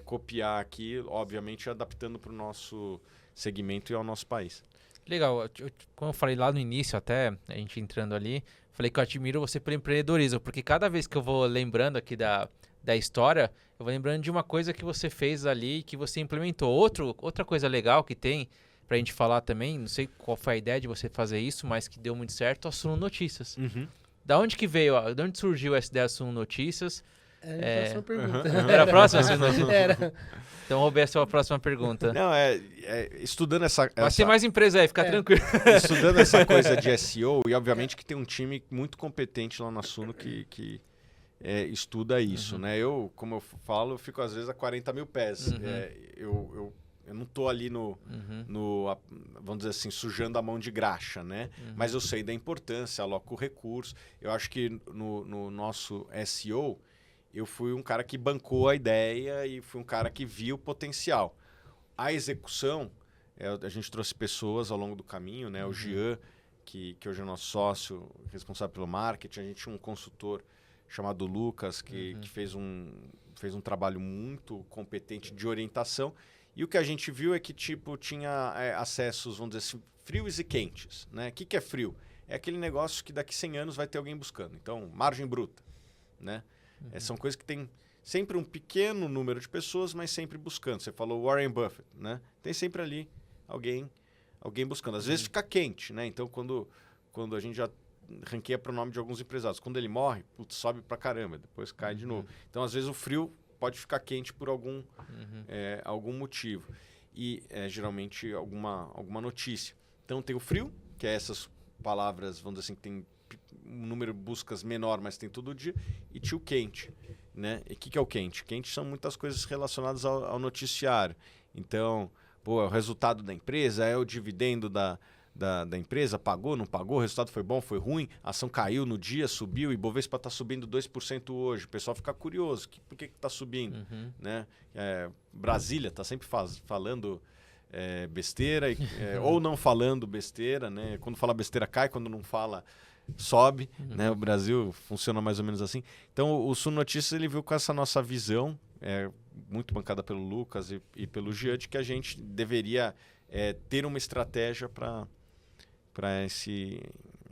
copiar aqui, obviamente adaptando para o nosso segmento e ao nosso país. Legal. Como eu falei lá no início, até a gente entrando ali, falei que eu admiro você pelo empreendedorismo, porque cada vez que eu vou lembrando aqui da história, eu vou lembrando de uma coisa que você fez ali, que você implementou. Outra coisa legal que tem pra gente falar também, não sei qual foi a ideia de você fazer isso, mas que deu muito certo, a Suno Notícias. Da onde que veio, de onde surgiu essa ideia da Suno Notícias? Era a próxima pergunta. Era a próxima, Suno Notícias? Era. Então, vou ver a sua próxima pergunta. Não, estudando essa... Vai ter mais empresa aí, fica tranquilo. Estudando essa coisa de SEO, e obviamente que tem um time muito competente lá na Suno que estuda isso, né? Eu, como eu falo, eu fico às vezes a 40 mil pés. Eu não tô ali vamos dizer assim, sujando a mão de graxa, né? Mas eu sei da importância, aloco o recurso. Eu acho que no nosso SEO, eu fui um cara que bancou a ideia e fui um cara que viu o potencial. A execução, a gente trouxe pessoas ao longo do caminho, né? O Jean, que hoje é nosso sócio, responsável pelo marketing. A gente tinha um consultor chamado Lucas, que fez um trabalho muito competente de orientação. E o que a gente viu é que tinha acessos, vamos dizer assim, frios e quentes, né? O que é frio? É aquele negócio que daqui 100 anos vai ter alguém buscando. Então, margem bruta, né? São coisas que tem sempre um pequeno número de pessoas, mas sempre buscando. Você falou Warren Buffett, né? Tem sempre ali alguém buscando. Às vezes fica quente, né? Então, quando a gente já ranqueia para o nome de alguns empresários, quando ele morre, sobe pra caramba, depois cai de novo. Então, às vezes, o frio pode ficar quente por algum motivo. E, geralmente, alguma notícia. Então, tem o frio, que é essas palavras, vamos dizer assim, que tem um número de buscas menor, mas tem todo dia. E tinha o quente, né? E o que é o quente? Quente são muitas coisas relacionadas ao noticiário. Então, é o resultado da empresa, é o dividendo da empresa, pagou, não pagou, o resultado foi bom, foi ruim, a ação caiu no dia, subiu, e Bovespa está subindo 2% hoje. O pessoal fica curioso, por que está subindo? Né? Brasília está sempre falando besteira, ou não falando besteira, né? Quando fala besteira cai, quando não fala sobe, né? O Brasil funciona mais ou menos assim. Então o Suno Notícias ele viu com essa nossa visão, muito bancada pelo Lucas e pelo Jean, de que a gente deveria ter uma estratégia para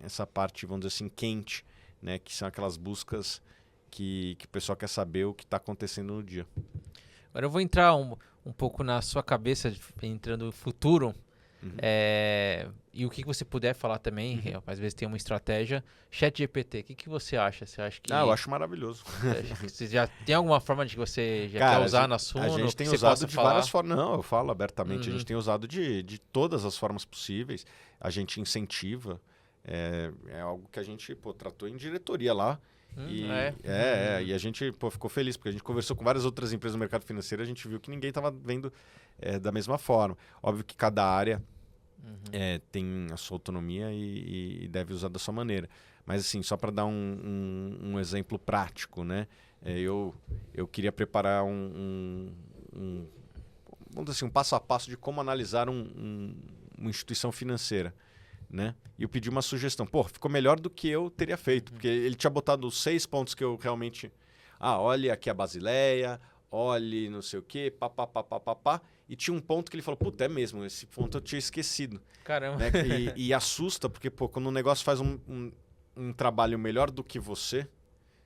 essa parte, vamos dizer assim, quente, né? Que são aquelas buscas que o pessoal quer saber o que está acontecendo no dia. Agora eu vou entrar um pouco na sua cabeça, entrando no futuro. E o que você puder falar também, às vezes tem uma estratégia. ChatGPT, o que você acha? Você acha que... eu acho maravilhoso. Você já tem alguma forma de que você já quer usar na Suno? A gente tem usado de várias formas. Não, eu falo abertamente. A gente tem usado de todas as formas possíveis. A gente incentiva. É algo que a gente tratou em diretoria lá. E a gente ficou feliz, porque a gente conversou com várias outras empresas do mercado financeiro, a gente viu que ninguém estava vendo da mesma forma. Óbvio que cada área tem a sua autonomia e deve usar da sua maneira. Mas assim, só para dar um exemplo prático, né? Eu queria preparar vamos dizer assim, um passo a passo de como analisar uma instituição financeira. Né? E eu pedi uma sugestão. Ficou melhor do que eu teria feito, porque ele tinha botado 6 pontos que eu realmente... olhe aqui a Basileia, olhe não sei o quê, pá. E tinha um ponto que ele falou, é mesmo, esse ponto eu tinha esquecido. Caramba. Né? E assusta, porque quando um negócio faz um trabalho melhor do que você,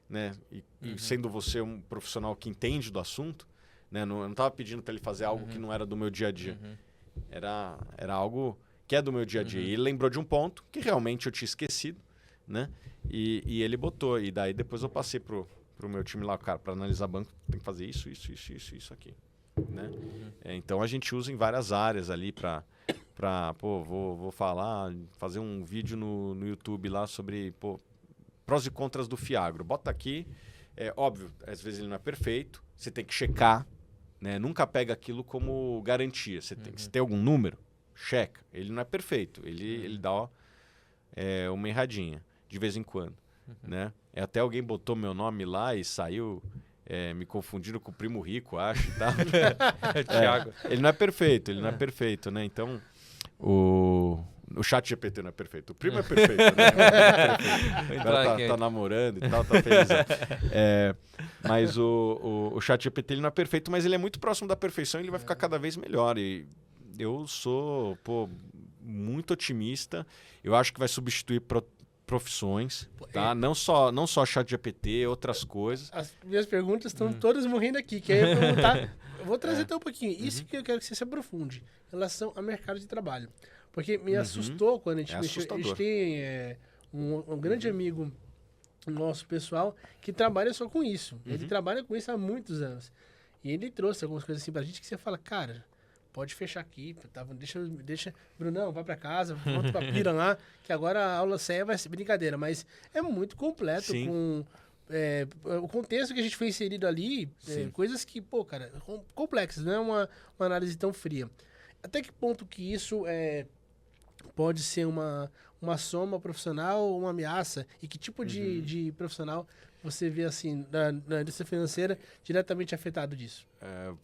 né? E sendo você um profissional que entende do assunto, né? Eu não estava pedindo para ele fazer algo que não era do meu dia a dia. Era algo... que é do meu dia a dia. E ele lembrou de um ponto que realmente eu tinha esquecido, né? E ele botou. E daí depois eu passei pro meu time lá, cara, para analisar banco, tem que fazer isso aqui, né? Então a gente usa em várias áreas ali vou fazer um vídeo no YouTube lá sobre prós e contras do Fiagro. Bota aqui, óbvio, às vezes ele não é perfeito, você tem que checar, né? Nunca pega aquilo como garantia. Você tem algum número, checa. Ele não é perfeito. Ele dá uma erradinha de vez em quando. Né? Até alguém botou meu nome lá e saiu me confundindo com o Primo Rico, acho. Tá? Thiago. Ele não é perfeito. Né? Então, O chat GPT não é perfeito. O primo é perfeito, né? O cara tá namorando e tal, tá feliz. Mas o chat GPT ele não é perfeito, mas ele é muito próximo da perfeição e ele vai ficar cada vez melhor. E eu sou, muito otimista. Eu acho que vai substituir profissões, tá? Não só chat GPT, outras coisas. As minhas perguntas estão todas morrendo aqui, que aí eu perguntar... Eu vou trazer até um pouquinho. Isso que eu quero que você se aprofunde. Em relação ao mercado de trabalho. Porque me assustou quando a gente mexeu. A gente tem um grande amigo nosso, pessoal, que trabalha só com isso. Ele trabalha com isso há muitos anos. E ele trouxe algumas coisas assim pra gente que você fala, cara, pode fechar aqui, deixa Brunão, vai pra casa, volta pra pira lá, que agora a aula séria vai ser brincadeira. Mas é muito completo com... o contexto que a gente foi inserido ali, coisas que, cara, complexas, não é uma análise tão fria. Até que ponto que isso pode ser uma soma profissional ou uma ameaça? E que tipo de profissional você vê, assim, na indústria financeira, diretamente afetado disso?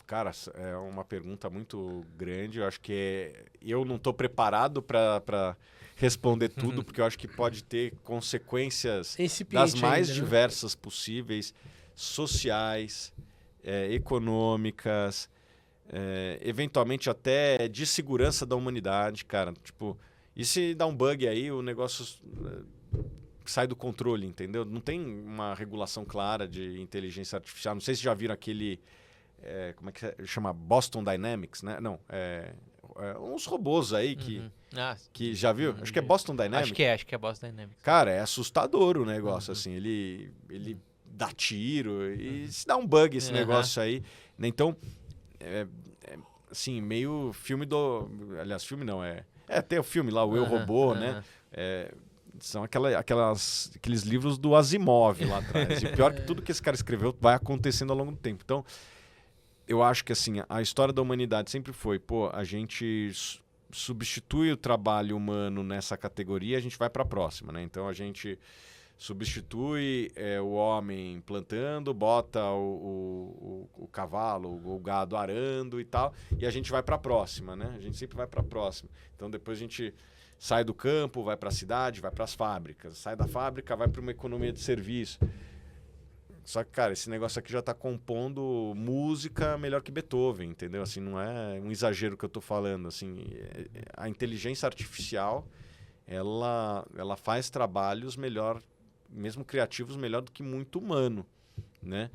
Cara, é uma pergunta muito grande. Eu acho que eu não estou preparado para responder tudo, porque eu acho que pode ter consequências das mais diversas possíveis, sociais, econômicas, eventualmente até de segurança da humanidade, cara. Tipo, e se dá um bug aí, o negócio sai do controle, entendeu? Não tem uma regulação clara de inteligência artificial. Não sei se já viram aquele... como é que chama? Boston Dynamics, né? Não, uns robôs aí que já viu? Acho que é Boston Dynamics. Acho que é Boston Dynamics. Cara, é assustador o negócio, assim. Ele dá tiro e se dá um bug esse negócio aí. Né? Então, assim, meio filme do... Aliás, filme não, tem o filme lá, o Eu, Robô, né? São aqueles livros do Asimov lá atrás. E pior que tudo que esse cara escreveu vai acontecendo ao longo do tempo. Então, eu acho que assim, a história da humanidade sempre foi, a gente substitui o trabalho humano nessa categoria, a gente vai para a próxima, né? Então a gente substitui o homem plantando, bota o cavalo, o gado arando e tal, e a gente vai para a próxima, né? A gente sempre vai para a próxima. Então depois a gente sai do campo, vai para a cidade, vai para as fábricas, sai da fábrica, vai para uma economia de serviço. Só que, cara, esse negócio aqui já está compondo música melhor que Beethoven, entendeu? Assim, não é um exagero que eu estou falando. Assim, a inteligência artificial, ela faz trabalhos melhor, mesmo criativos, melhor do que muito humano, né?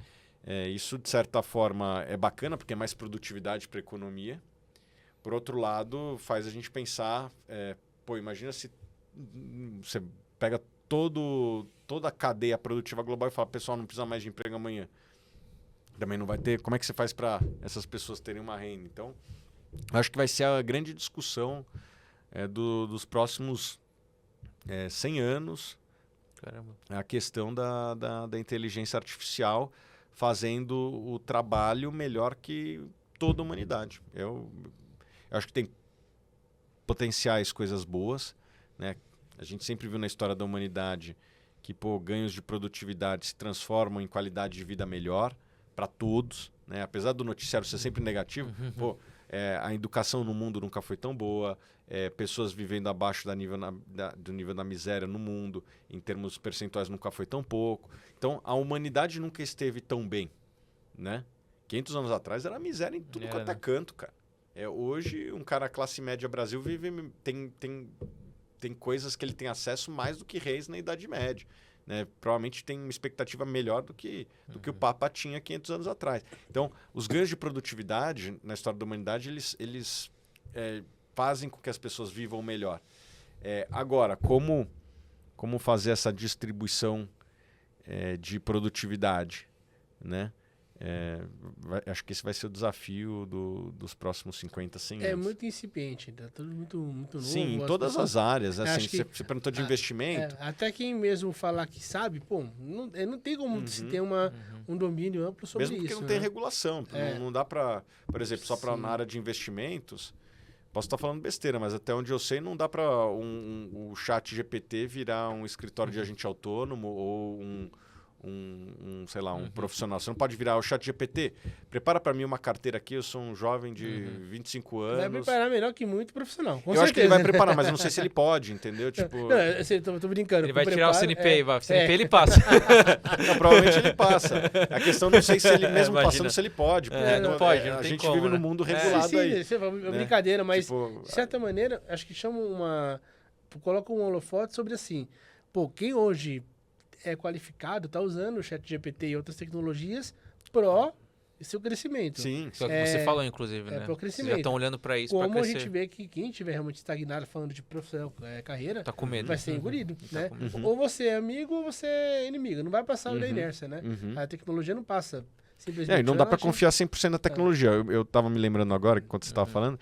Isso, de certa forma, é bacana, porque é mais produtividade para a economia. Por outro lado, faz a gente pensar... imagina se você pega toda a cadeia produtiva global e fala, pessoal, não precisa mais de emprego amanhã. Também não vai ter. Como é que você faz para essas pessoas terem uma renda? Então, acho que vai ser a grande discussão dos próximos 100 anos. Caramba. A questão da inteligência artificial fazendo o trabalho melhor que toda a humanidade. Eu acho que tem potenciais coisas boas, né? A gente sempre viu na história da humanidade que ganhos de produtividade se transformam em qualidade de vida melhor para todos, né? Apesar do noticiário ser sempre negativo, a educação no mundo nunca foi tão boa, pessoas vivendo abaixo do nível da miséria no mundo, em termos percentuais, nunca foi tão pouco. Então, a humanidade nunca esteve tão bem, né? 500 anos atrás era miséria em tudo quanto é canto, cara. Hoje, um cara classe média Brasil tem coisas que ele tem acesso mais do que reis na Idade Média. Né? Provavelmente tem uma expectativa melhor do que o Papa tinha 500 anos atrás. Então, os ganhos de produtividade na história da humanidade, eles fazem com que as pessoas vivam melhor. Agora, como fazer essa distribuição de produtividade, né? Acho que esse vai ser o desafio dos próximos 50, 100 anos. É muito incipiente, tá tudo muito novo. Sim, em todas as áreas. Assim, você perguntou de investimento. Até quem mesmo falar que sabe, não tem como se ter um domínio amplo sobre isso. Mesmo porque não tem regulação. Não dá para, por exemplo, só para na área de investimentos, posso estar falando besteira, mas até onde eu sei, não dá para o chat GPT virar um escritório de agente autônomo ou sei lá, um profissional. Você não pode virar o ChatGPT. Prepara para mim uma carteira aqui, eu sou um jovem de 25 anos. Vai preparar melhor que muito profissional, com eu certeza. acho que ele vai preparar, mas eu não sei se ele pode, entendeu? Tipo... Não, eu tô brincando. Ele vai tirar o CNP, o CNP ele passa. Não, provavelmente ele passa. A questão não sei se ele mesmo passando, se ele pode. Não pode, não a tem gente como, vive né? num mundo regulado aí. Isso é brincadeira, mas tipo, de certa maneira, acho que coloca um holofote sobre assim, pô, quem hoje é qualificado, tá usando o ChatGPT e outras tecnologias pro seu crescimento. Sim. Só que você falou, inclusive, né? Pro crescimento. Vocês já estão olhando para isso, para Como a crescer. gente vê que quem estiver realmente estagnado falando de profissão, carreira, Tá com medo. vai ser engolido, né? com medo. Ou você é amigo ou você é inimigo. Não vai passar da inércia, né? A tecnologia não passa simplesmente. E não dá para confiar 100% na tecnologia. Eu tava me lembrando agora, enquanto você tava falando,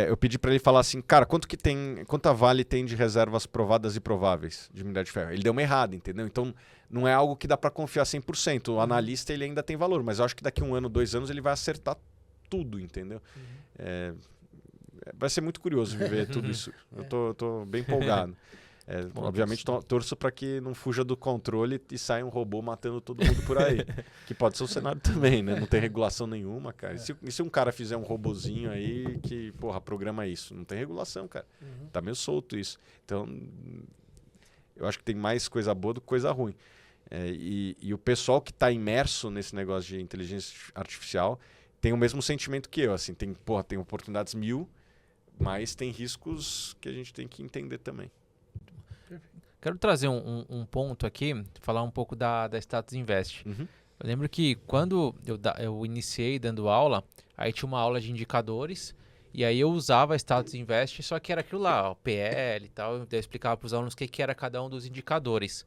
eu pedi para ele falar assim, cara, quanta Vale tem de reservas provadas e prováveis de minério de ferro? Ele deu uma errada, entendeu? Então, não é algo que dá para confiar 100%. O analista, ele ainda tem valor, mas eu acho que daqui 1 ano, 2 anos, ele vai acertar tudo, entendeu? Vai ser muito curioso viver tudo isso. Eu tô bem empolgado. Obviamente, torço para que não fuja do controle e saia um robô matando todo mundo por aí. Que pode ser o cenário também, né? Não tem regulação nenhuma, cara. E se um cara fizer um robozinho aí que, porra, programa isso? Não tem regulação, cara. Tá meio solto isso. Então, eu acho que tem mais coisa boa do que coisa ruim. E o pessoal que está imerso nesse negócio de inteligência artificial tem o mesmo sentimento que eu. Assim, tem oportunidades 1000, mas tem riscos que a gente tem que entender também. Quero trazer um ponto aqui, falar um pouco da Status Invest. Eu lembro que quando eu iniciei dando aula, aí tinha uma aula de indicadores, e aí eu usava a Status Invest, só que era aquilo lá, o PL e tal, eu explicava para os alunos o que era cada um dos indicadores.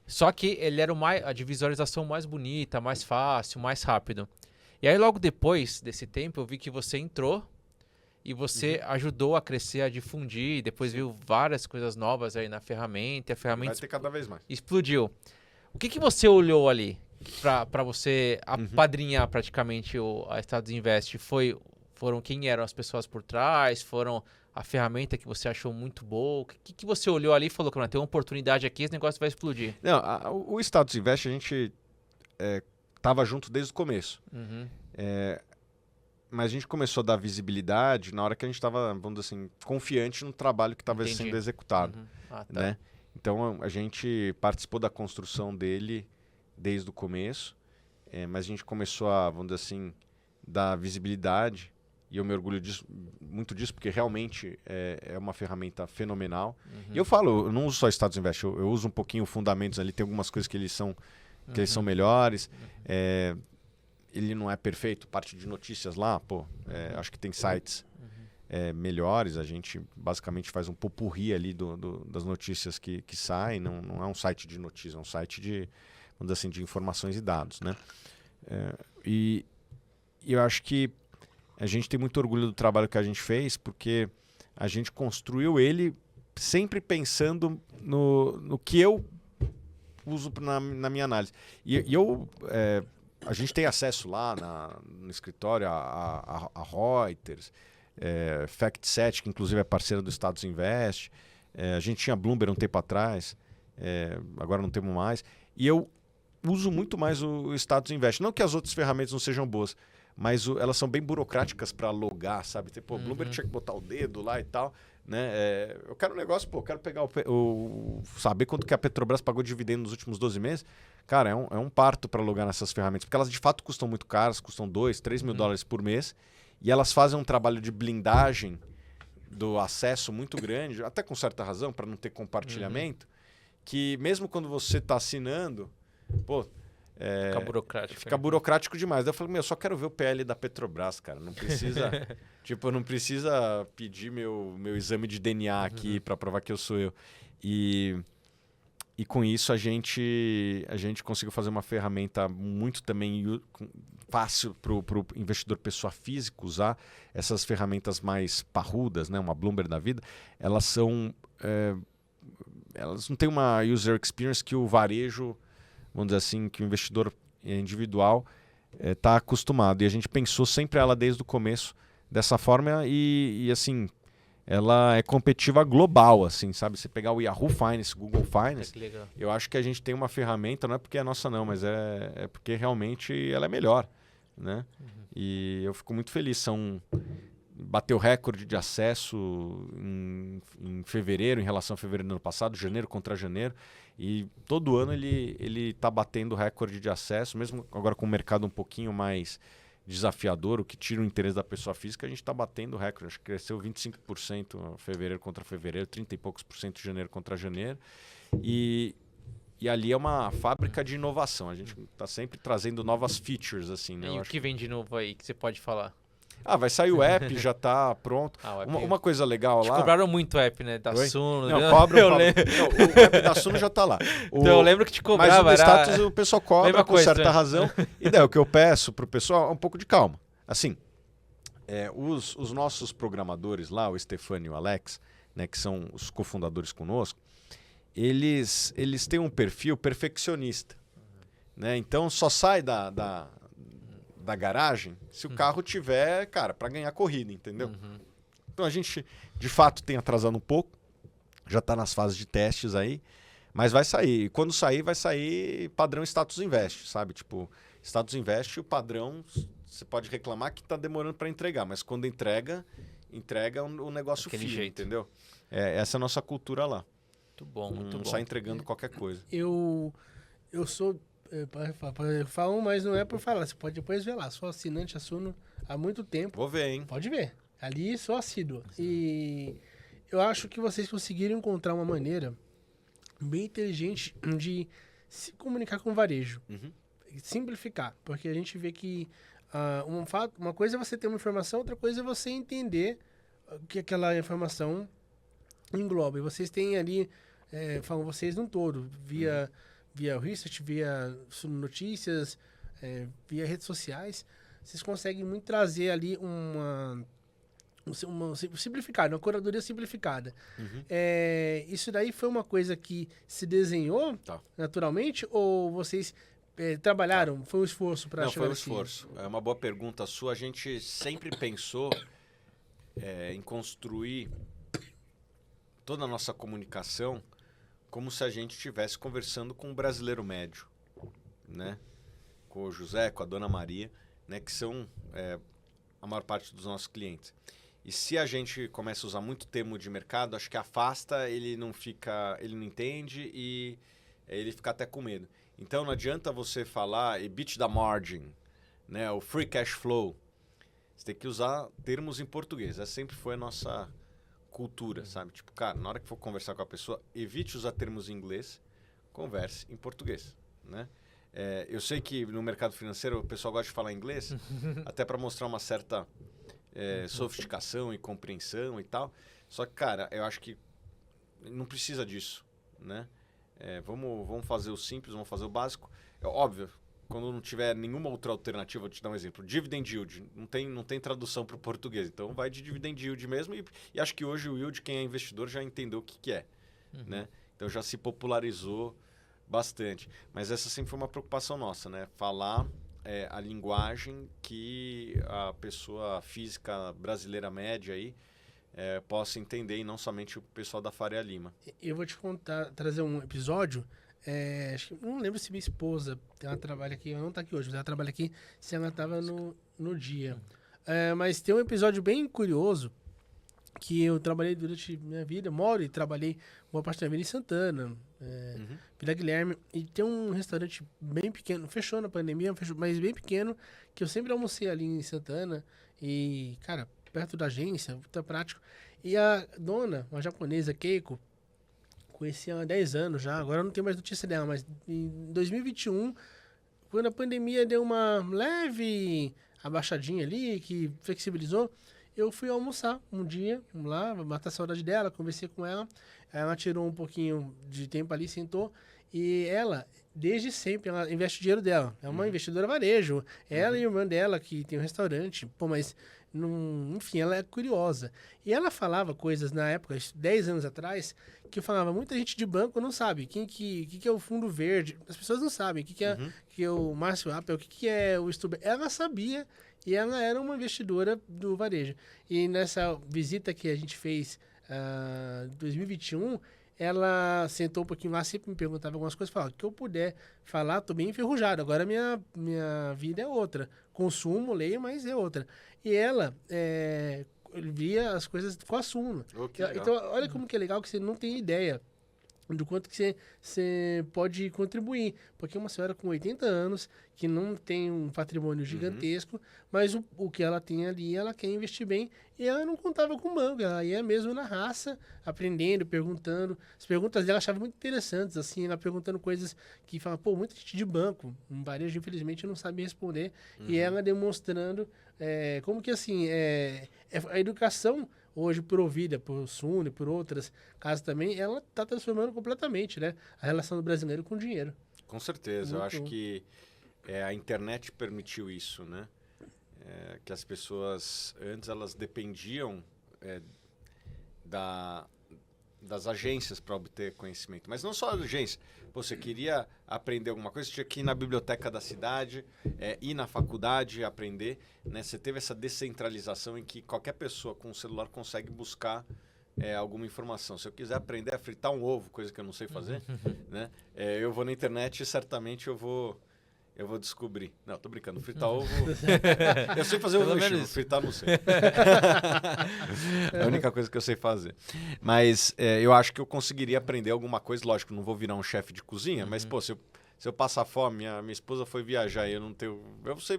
Só que ele era a de visualização mais bonita, mais fácil, mais rápido. E aí logo depois desse tempo eu vi que você entrou e você ajudou a crescer, a difundir, e depois viu várias coisas novas aí na ferramenta, e a ferramenta vai ter cada vez mais. Explodiu. O que você olhou ali para você apadrinhar praticamente a Status Invest? Foram quem eram as pessoas por trás? Foram a ferramenta que você achou muito boa? O que você olhou ali e falou que tem uma oportunidade aqui, esse negócio vai explodir? Não, o Status Invest a gente estava junto desde o começo. Mas a gente começou a dar visibilidade na hora que a gente estava, vamos dizer assim, confiante no trabalho que estava sendo executado. Né? Então a gente participou da construção dele desde o começo, mas a gente começou a, vamos dizer assim, dar visibilidade, e eu me orgulho muito disso, porque realmente é uma ferramenta fenomenal. E eu falo, eu não uso só Status Invest, eu uso um pouquinho Fundamentos ali, tem algumas coisas que eles são melhores. Ele não é perfeito, parte de notícias lá, acho que tem sites melhores, a gente basicamente faz um popurrí ali das notícias que saem, não é um site de notícias, é um site de, vamos dizer assim, de informações e dados, né? E eu acho que a gente tem muito orgulho do trabalho que a gente fez, porque a gente construiu ele sempre pensando no que eu uso na minha análise. A gente tem acesso lá no escritório a Reuters, FactSet, que inclusive é parceira do Status Invest. A gente tinha Bloomberg um tempo atrás, agora não temos mais. E eu uso muito mais o Status Invest. Não que as outras ferramentas não sejam boas, mas elas são bem burocráticas para logar, sabe? Tipo, Bloomberg tinha que botar o dedo lá e tal. Né? Eu quero um negócio, eu quero pegar saber quanto que a Petrobras pagou de dividendo nos últimos 12 meses. Cara, é um parto para logar nessas ferramentas, porque elas de fato custam muito caras, custam 2, 3 mil dólares por mês, e elas fazem um trabalho de blindagem do acesso muito grande, até com certa razão, para não ter compartilhamento, que mesmo quando você está assinando, fica burocrático. Fica burocrático demais. Daí eu falei, eu só quero ver o PL da Petrobras, cara. Não precisa, não precisa pedir meu exame de DNA aqui para provar que eu sou eu. E com isso a gente conseguiu fazer uma ferramenta muito também fácil para o investidor pessoa física usar. Essas ferramentas mais parrudas, né, uma Bloomberg da vida, elas não têm uma user experience que o varejo, vamos dizer assim, que o investidor individual está acostumado. E a gente pensou sempre ela desde o começo dessa forma e assim, ela é competitiva global, assim, sabe? Você pegar o Yahoo Finance, Google Finance, eu acho que a gente tem uma ferramenta, não é porque é nossa não, mas é porque realmente ela é melhor, né? E eu fico muito feliz, bateu recorde de acesso em fevereiro, em relação a fevereiro do ano passado, janeiro contra janeiro, e todo ano ele está batendo recorde de acesso, mesmo agora com o mercado um pouquinho mais desafiador, o que tira o interesse da pessoa física, a gente está batendo recorde. Acho que cresceu 25% fevereiro contra fevereiro, 30 e poucos por cento janeiro contra janeiro. E ali é uma fábrica de inovação. A gente está sempre trazendo novas features, assim, né? E o que vem de novo aí que você pode falar? Vai sair o app, já está pronto. Uma coisa legal lá... cobraram muito o app, né? Da Suno. Não, cobram. O app da Suno já está lá. Então eu lembro que te cobrava. Mas o status o pessoal cobra com certa razão. E daí o que eu peço pro pessoal é um pouco de calma. Assim, os nossos programadores lá, o Stefano e o Alex, né, que são os cofundadores conosco, eles têm um perfil perfeccionista. Né? Então só sai da garagem se o carro tiver, cara, para ganhar corrida, entendeu? Então a gente, de fato, tem atrasado um pouco, já está nas fases de testes aí, mas vai sair. E quando sair, vai sair padrão Status Invest, sabe? Tipo, Status Invest, o padrão, você pode reclamar que está demorando para entregar, mas quando entrega um negócio firme, entendeu? Essa é a nossa cultura lá. Muito bom, muito bom. Não sai entregando qualquer coisa. Eu sou... Falam, mas não é por falar. Você pode depois ver lá. Sou assinante a Suno há muito tempo. Vou ver, hein? Pode ver. Ali sou assíduo. E eu acho que vocês conseguiram encontrar uma maneira bem inteligente de se comunicar com o varejo. Simplificar. Porque a gente vê que uma coisa é você ter uma informação, outra coisa é você entender o que aquela informação engloba. E vocês têm ali, falam vocês num todo, via o research, via notícias, via redes sociais, vocês conseguem muito trazer ali uma simplificada, uma curadoria simplificada. Isso daí foi uma coisa que se desenhou naturalmente ou vocês trabalharam? Foi um esforço para chegar? Não, foi um esforço. É uma boa pergunta sua. A gente sempre pensou em construir toda a nossa comunicação como se a gente estivesse conversando com um brasileiro médio, né? Com o José, com a Dona Maria, né? Que são a maior parte dos nossos clientes. E se a gente começa a usar muito termo de mercado, acho que afasta, ele não entende e ele fica até com medo. Então não adianta você falar EBITDA margin, né? O free cash flow. Você tem que usar termos em português. Essa sempre foi a nossa cultura, sabe? Tipo, cara, na hora que for conversar com a pessoa, evite usar termos em inglês, converse em português, né? Eu sei que no mercado financeiro o pessoal gosta de falar inglês, até para mostrar uma certa sofisticação e compreensão e tal. Só que, cara, eu acho que não precisa disso, né? Vamos fazer o simples, vamos fazer o básico. Óbvio, quando não tiver nenhuma outra alternativa, vou te dar um exemplo. Dividend yield, não tem tradução para o português. Então vai de dividend yield mesmo. E acho que hoje o yield, quem é investidor, já entendeu o que é. Né? Então já se popularizou bastante. Mas essa sempre foi uma preocupação nossa, né? Falar a linguagem que a pessoa física brasileira média aí possa entender, e não somente o pessoal da Faria Lima. Eu vou te trazer um episódio. Acho que, não lembro se minha esposa, ela trabalha aqui, ela não está aqui hoje, mas ela trabalha aqui, se ela estava no dia. Mas tem um episódio bem curioso que eu trabalhei durante minha vida, moro e trabalhei boa parte da vida em Santana, Vila Guilherme, e tem um restaurante bem pequeno, fechou na pandemia, mas bem pequeno, que eu sempre almocei ali em Santana, e, cara, perto da agência, muito prático. E a dona, uma japonesa, Keiko, conheci há 10 anos já, agora eu não tenho mais notícia dela, mas em 2021, quando a pandemia deu uma leve abaixadinha ali, que flexibilizou, eu fui almoçar um dia, vamos lá, matar a saudade dela, conversei com ela, ela tirou um pouquinho de tempo ali, sentou, e ela, desde sempre, ela investe o dinheiro dela, é uma investidora varejo, ela e a irmã dela, que tem um restaurante, mas enfim, ela é curiosa. E ela falava coisas na época, 10 anos atrás, que eu falava, muita gente de banco não sabe que é o fundo verde. As pessoas não sabem que é o Márcio Appel, o que é o Stuber. Ela sabia e ela era uma investidora do varejo. E nessa visita que a gente fez em 2021, ela sentou um pouquinho lá, sempre me perguntava algumas coisas, falava, o que eu puder falar, tô bem enferrujado, agora minha vida é outra. Consumo, leio, mas é outra. E ela via as coisas com a Suno. Então, olha como que é legal que você não tem ideia do quanto que você pode contribuir. Porque é uma senhora com 80 anos, que não tem um patrimônio gigantesco, mas o que ela tem ali, ela quer investir bem, e ela não contava com o banco, ela ia mesmo na raça, aprendendo, perguntando. As perguntas dela eu achava muito interessantes, assim, ela perguntando coisas que fala, pô, muita gente de banco, um varejo, infelizmente, não sabe responder, e ela demonstrando como que, assim, a educação hoje provida por Suno e por outras casas também, ela está transformando completamente, né, a relação do brasileiro com o dinheiro. Com certeza, eu acho que a internet permitiu isso, né? Que as pessoas, antes elas dependiam das agências para obter conhecimento. Mas não só agência. Você queria aprender alguma coisa, você tinha que ir na biblioteca da cidade, ir na faculdade, aprender. Né? Você teve essa descentralização em que qualquer pessoa com um celular consegue buscar alguma informação. Se eu quiser aprender a fritar um ovo, coisa que eu não sei fazer, né? Eu vou na internet e certamente eu vou descobrir. Não, tô brincando. Fritar ovo... eu sei fazer ovo mexido, fritar não sei. É a única coisa que eu sei fazer. Mas eu acho que eu conseguiria aprender alguma coisa. Lógico, não vou virar um chefe de cozinha, mas, pô, se eu passar fome, minha esposa foi viajar e eu não tenho...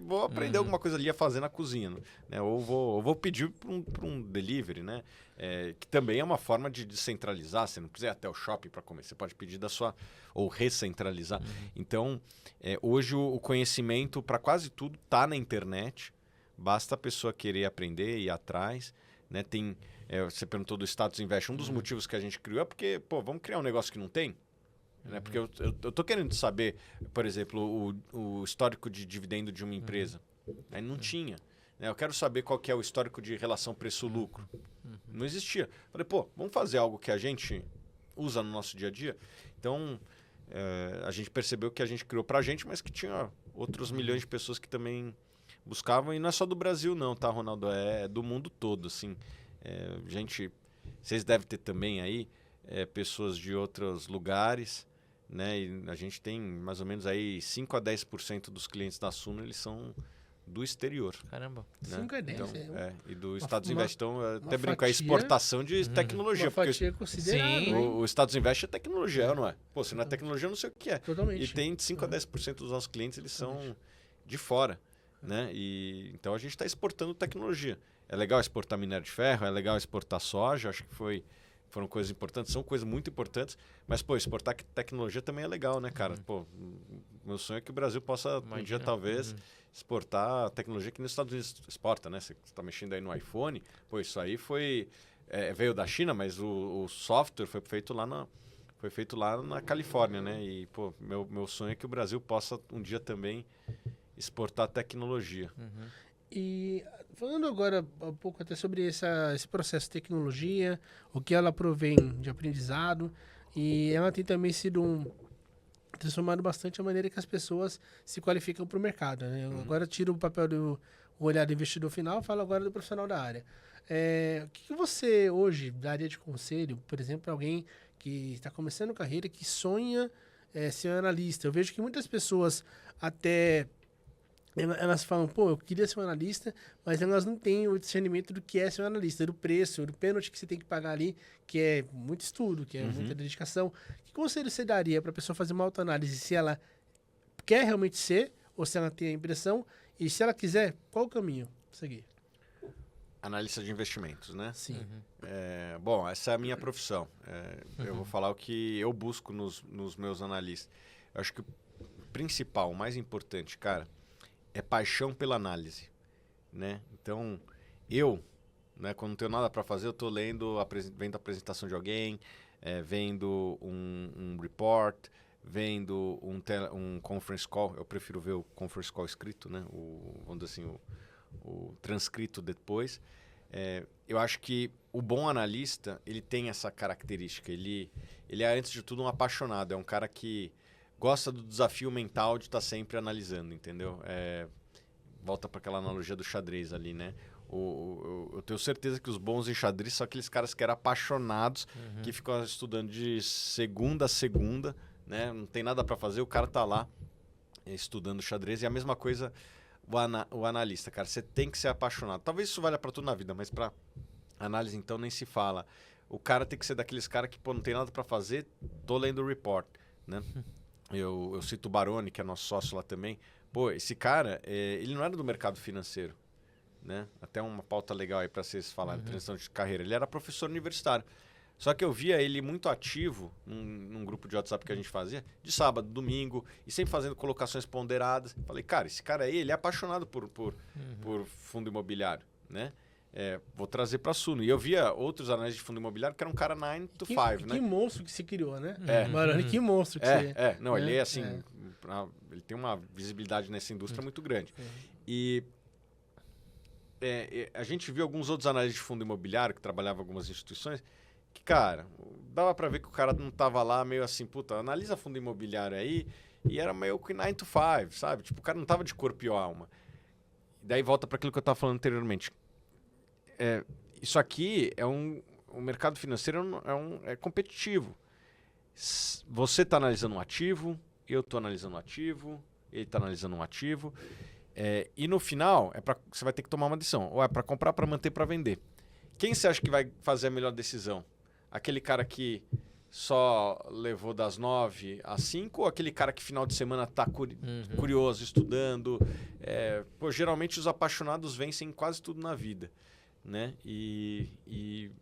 vou aprender alguma coisa ali a fazer na cozinha. Né? Ou vou pedir para um delivery, né? Que também é uma forma de descentralizar. Você não precisa ir até o shopping para comer. Você pode pedir da sua... ou recentralizar. Então, hoje o conhecimento para quase tudo está na internet. Basta a pessoa querer aprender e ir atrás. Né? Você perguntou do Status Invest. Um dos motivos que a gente criou é porque, pô, vamos criar um negócio que não tem? Né? Porque eu tô querendo saber, por exemplo, o histórico de dividendo de uma empresa. Aí não tinha. Né? Eu quero saber qual que é o histórico de relação preço-lucro. Não existia. Falei, pô, vamos fazer algo que a gente usa no nosso dia a dia? Então, a gente percebeu que a gente criou pra gente, mas que tinha outros milhões de pessoas que também buscavam. E não é só do Brasil não, tá, Ronaldo? É do mundo todo, assim. Vocês devem ter também aí pessoas de outros lugares, né? E a gente tem mais ou menos aí 5 a 10% dos clientes da Suno, eles são do exterior. Caramba. Né? 5 a 10, e do Estados Invest. Então, até brinco, a exportação de tecnologia. Uma fatia considerável. O Estados Invest é tecnologia, não é? Pô, se não é tecnologia, eu não sei o que é. Totalmente. E tem 5 a 10% dos nossos clientes, eles são de fora. Né? E, então, a gente está exportando tecnologia. É legal exportar minério de ferro, é legal exportar soja, acho que foram coisas importantes, são coisas muito importantes, mas, pô, exportar tecnologia também é legal, né, cara? Pô, meu sonho é que o Brasil possa, um dia, talvez, exportar tecnologia que nos Estados Unidos exporta, né? Você está mexendo aí no iPhone, pô, isso aí veio da China, mas o software foi feito lá na Califórnia, né? E, pô, meu sonho é que o Brasil possa, um dia também, exportar tecnologia. E falando agora um pouco até sobre esse processo de tecnologia, o que ela provém de aprendizado, e ela tem também sido transformado bastante a maneira que as pessoas se qualificam para o mercado. Né? Agora tiro o papel do olhar do investidor final, falo agora do profissional da área. O que você hoje daria de conselho, por exemplo, para alguém que está começando a carreira, que sonha ser analista? Eu vejo que muitas pessoas até... Elas falam, pô, eu queria ser um analista, mas elas não têm o discernimento do que é ser um analista, do preço, do pênalti que você tem que pagar ali, que é muito estudo, que é muita dedicação. Que conselho você daria para a pessoa fazer uma autoanálise, se ela quer realmente ser, ou se ela tem a impressão, e se ela quiser, qual o caminho seguir? Analista de investimentos, né? Sim. Bom, essa é a minha profissão. Eu vou falar o que eu busco nos meus analistas. Eu acho que o principal, o mais importante, cara, é paixão pela análise, né? Então, né, quando não tenho nada para fazer, eu estou vendo a apresentação de alguém, vendo um report, vendo um conference call. Eu prefiro ver o conference call escrito, né? Vamos dizer assim, o transcrito depois. Eu acho que o bom analista, ele tem essa característica. Ele é, antes de tudo, um apaixonado. É um cara que gosta do desafio mental de estar sempre analisando, entendeu? Volta para aquela analogia do xadrez ali, né? Eu tenho certeza que os bons em xadrez são aqueles caras que eram apaixonados, que ficam estudando de segunda a segunda, né? Não tem nada para fazer, o cara tá lá estudando xadrez. E a mesma coisa o analista, cara. Você tem que ser apaixonado. Talvez isso valha para tudo na vida, mas para análise então nem se fala. O cara tem que ser daqueles caras que, pô, não tem nada para fazer, tô lendo o report, né? Eu cito o Baroni, que é nosso sócio lá também. Pô, esse cara, ele não era do mercado financeiro, né? Até uma pauta legal aí para vocês falarem, transição de carreira. Ele era professor universitário. Só que eu via ele muito ativo num grupo de WhatsApp que a gente fazia, de sábado, domingo, e sempre fazendo colocações ponderadas. Falei, cara, esse cara aí, ele é apaixonado por fundo imobiliário, né? Vou trazer para a Suno. E eu via outros analistas de fundo imobiliário que era um cara 9 to 5, né? Que monstro que se criou, né? Baroni, que monstro que você... Não, ele é assim... Ele tem uma visibilidade nessa indústria muito grande. E a gente viu alguns outros analistas de fundo imobiliário que trabalhavam em algumas instituições que, cara, dava para ver que o cara não tava lá meio assim, puta, analisa fundo imobiliário aí, e era meio que 9 to 5, sabe? Tipo, o cara não tava de corpo e alma. E daí volta para aquilo que eu tava falando anteriormente. Isso aqui o mercado financeiro é competitivo. Você está analisando um ativo, eu estou analisando um ativo, ele está analisando um ativo, e no final você vai ter que tomar uma decisão. Ou é para comprar, para manter, para vender. Quem você acha que vai fazer a melhor decisão? Aquele cara que só levou das 9 às 5 ou aquele cara que final de semana está curioso, estudando? Geralmente os apaixonados vencem quase tudo na vida, né?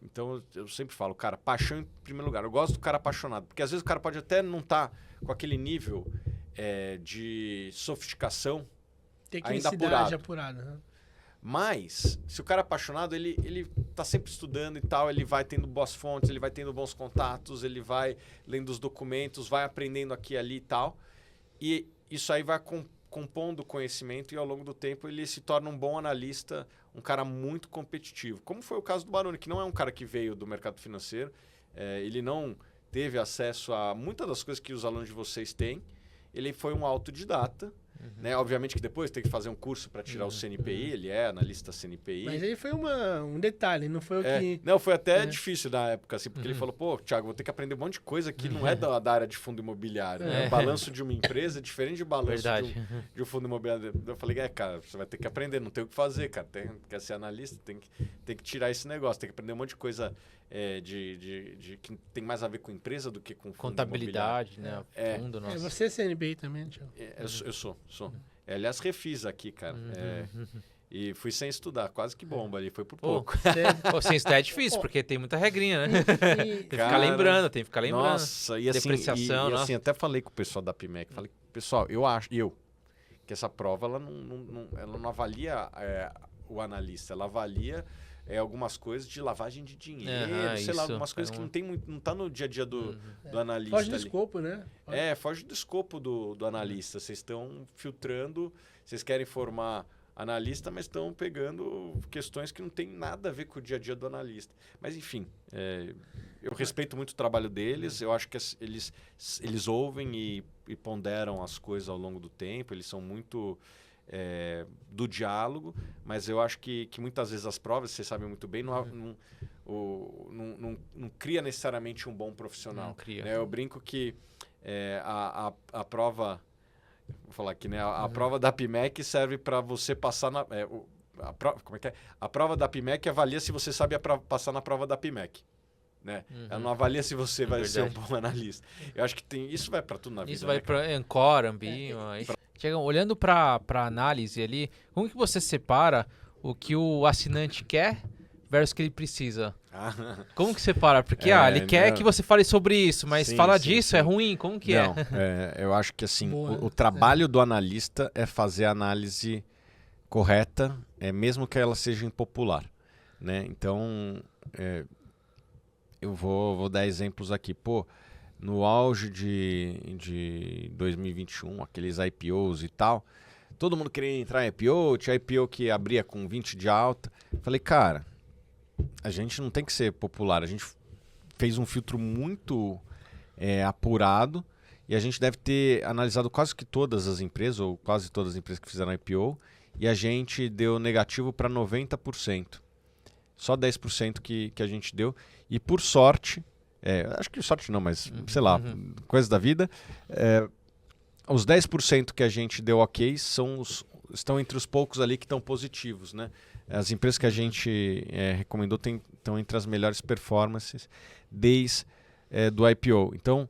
Então eu sempre falo, cara, paixão em primeiro lugar. Eu gosto do cara apaixonado, porque às vezes o cara pode até não estar com aquele nível de sofisticação ainda apurado. Né? Mas, se o cara é apaixonado, ele tá sempre estudando e tal, ele vai tendo boas fontes, ele vai tendo bons contatos, ele vai lendo os documentos, vai aprendendo aqui e ali e tal. E isso aí vai compondo conhecimento e ao longo do tempo ele se torna um bom analista, um cara muito competitivo. Como foi o caso do Baroni, que não é um cara que veio do mercado financeiro, ele não teve acesso a muitas das coisas que os alunos de vocês têm, ele foi um autodidata. Né? Obviamente que depois tem que fazer um curso para tirar o CNPI, ele é analista CNPI. Mas aí foi um detalhe, não foi o que... Não, foi até difícil na época, assim, porque ele falou, pô, Thiago, vou ter que aprender um monte de coisa que não é da área de fundo imobiliário. Né? O balanço de uma empresa é diferente de balanço de um fundo imobiliário. Eu falei, cara, você vai ter que aprender, não tem o que fazer, cara. Quer ser analista, tem que tirar esse negócio, tem que aprender um monte de coisa que tem mais a ver com empresa do que com fundo contabilidade, né? Fundo, nossa. Você é CNPI também, Thiago? Eu sou. Aliás, refiz aqui, cara. E fui sem estudar, quase que bomba ali, foi por pouco. Sem estudar é difícil, porque tem muita regrinha, né? Tem que ficar lembrando, Nossa, e assim, depreciação. E assim, até falei com o pessoal da PMEC, falei, pessoal, eu acho que essa prova ela não avalia o analista, ela avalia algumas coisas de lavagem de dinheiro, sei lá, algumas coisas que não tá no dia a dia do analista. Foge do escopo, né? Foge do escopo do analista. Vocês estão filtrando, vocês querem formar analista, mas estão pegando questões que não tem nada a ver com o dia a dia do analista. Mas, enfim, eu respeito muito o trabalho deles, eu acho que eles ouvem e ponderam as coisas ao longo do tempo, eles são muito... do diálogo, mas eu acho que muitas vezes as provas, vocês sabem muito bem, não cria necessariamente um bom profissional. Não cria. Né? Eu brinco que a prova, vou falar aqui, né? A prova da PMEC serve para você passar na... como é que é? A prova da PMEC avalia se você sabe passar na prova da PMEC. Né? Ela não avalia se você vai ser um bom analista. Eu acho que isso vai para tudo na vida. Isso vai para Ancor, Ambima... Tiagão, olhando para análise ali, como que você separa o que o assinante quer versus o que ele precisa? Como que separa? Porque ele quer que você fale sobre isso, mas falar disso é ruim, como que é? Eu acho que assim, o trabalho do analista é fazer a análise correta, mesmo que ela seja impopular. Né? Então, eu vou dar exemplos aqui. No auge de 2021, aqueles IPOs e tal, todo mundo queria entrar em IPO, tinha IPO que abria com 20 de alta. Falei, cara, a gente não tem que ser popular, a gente fez um filtro muito apurado e a gente deve ter analisado quase que todas as empresas, ou quase todas as empresas que fizeram IPO, e a gente deu negativo para 90%. Só 10% que a gente deu. E por sorte, acho que sorte não, mas sei lá, coisa da vida, os 10% que a gente deu ok estão entre os poucos ali que estão positivos, né? As empresas que a gente recomendou estão entre as melhores performances desde do IPO. Então,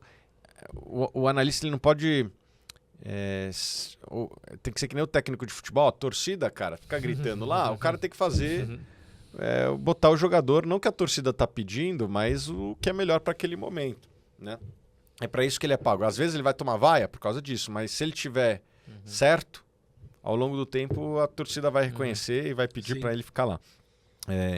o analista ele não pode... tem que ser que nem o técnico de futebol, a torcida, cara, fica gritando lá, o cara tem que fazer... botar o jogador, não que a torcida está pedindo, mas o que é melhor para aquele momento, né? É para isso que ele é pago. Às vezes ele vai tomar vaia por causa disso, mas se ele tiver certo, ao longo do tempo a torcida vai reconhecer e vai pedir para ele ficar lá.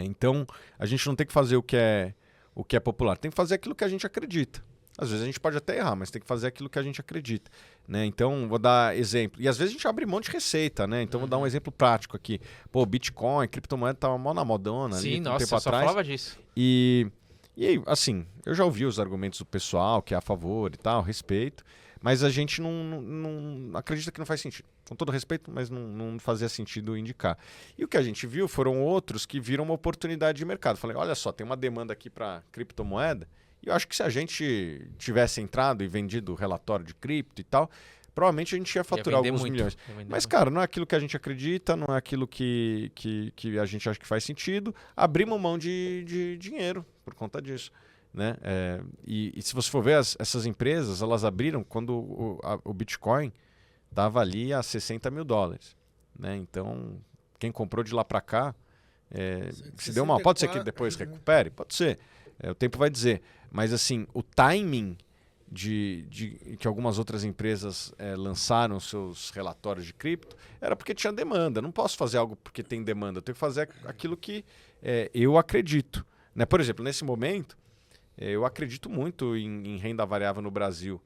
Então, a gente não tem que fazer o que é popular, tem que fazer aquilo que a gente acredita. Às vezes a gente pode até errar, mas tem que fazer aquilo que a gente acredita, né? Então, vou dar exemplo. E às vezes a gente abre mão de receita, né? Então, vou dar um exemplo prático aqui. Pô, Bitcoin, criptomoeda tava mó na modona ali um tempo atrás. Só falava disso. E aí, assim, eu já ouvi os argumentos do pessoal que é a favor e tal, respeito, mas a gente não acredita que não faz sentido. Com todo respeito, mas não fazia sentido indicar. E o que a gente viu foram outros que viram uma oportunidade de mercado. Falei, olha só, tem uma demanda aqui para criptomoeda, e eu acho que se a gente tivesse entrado e vendido o relatório de cripto e tal, provavelmente a gente ia faturar alguns milhões. Mas, cara, não é aquilo que a gente acredita, não é aquilo que a gente acha que faz sentido. Abrimos mão de dinheiro por conta disso, né? E se você for ver, essas empresas, elas abriram quando o Bitcoin estava ali a $60 mil, né? Então, quem comprou de lá para cá, se deu mal. Pode ser que depois recupere? Pode ser. O tempo vai dizer. Mas, assim, o timing que algumas outras empresas lançaram seus relatórios de cripto era porque tinha demanda. Não posso fazer algo porque tem demanda. Eu tenho que fazer aquilo que eu acredito, né? Por exemplo, nesse momento, eu acredito muito em renda variável no Brasil.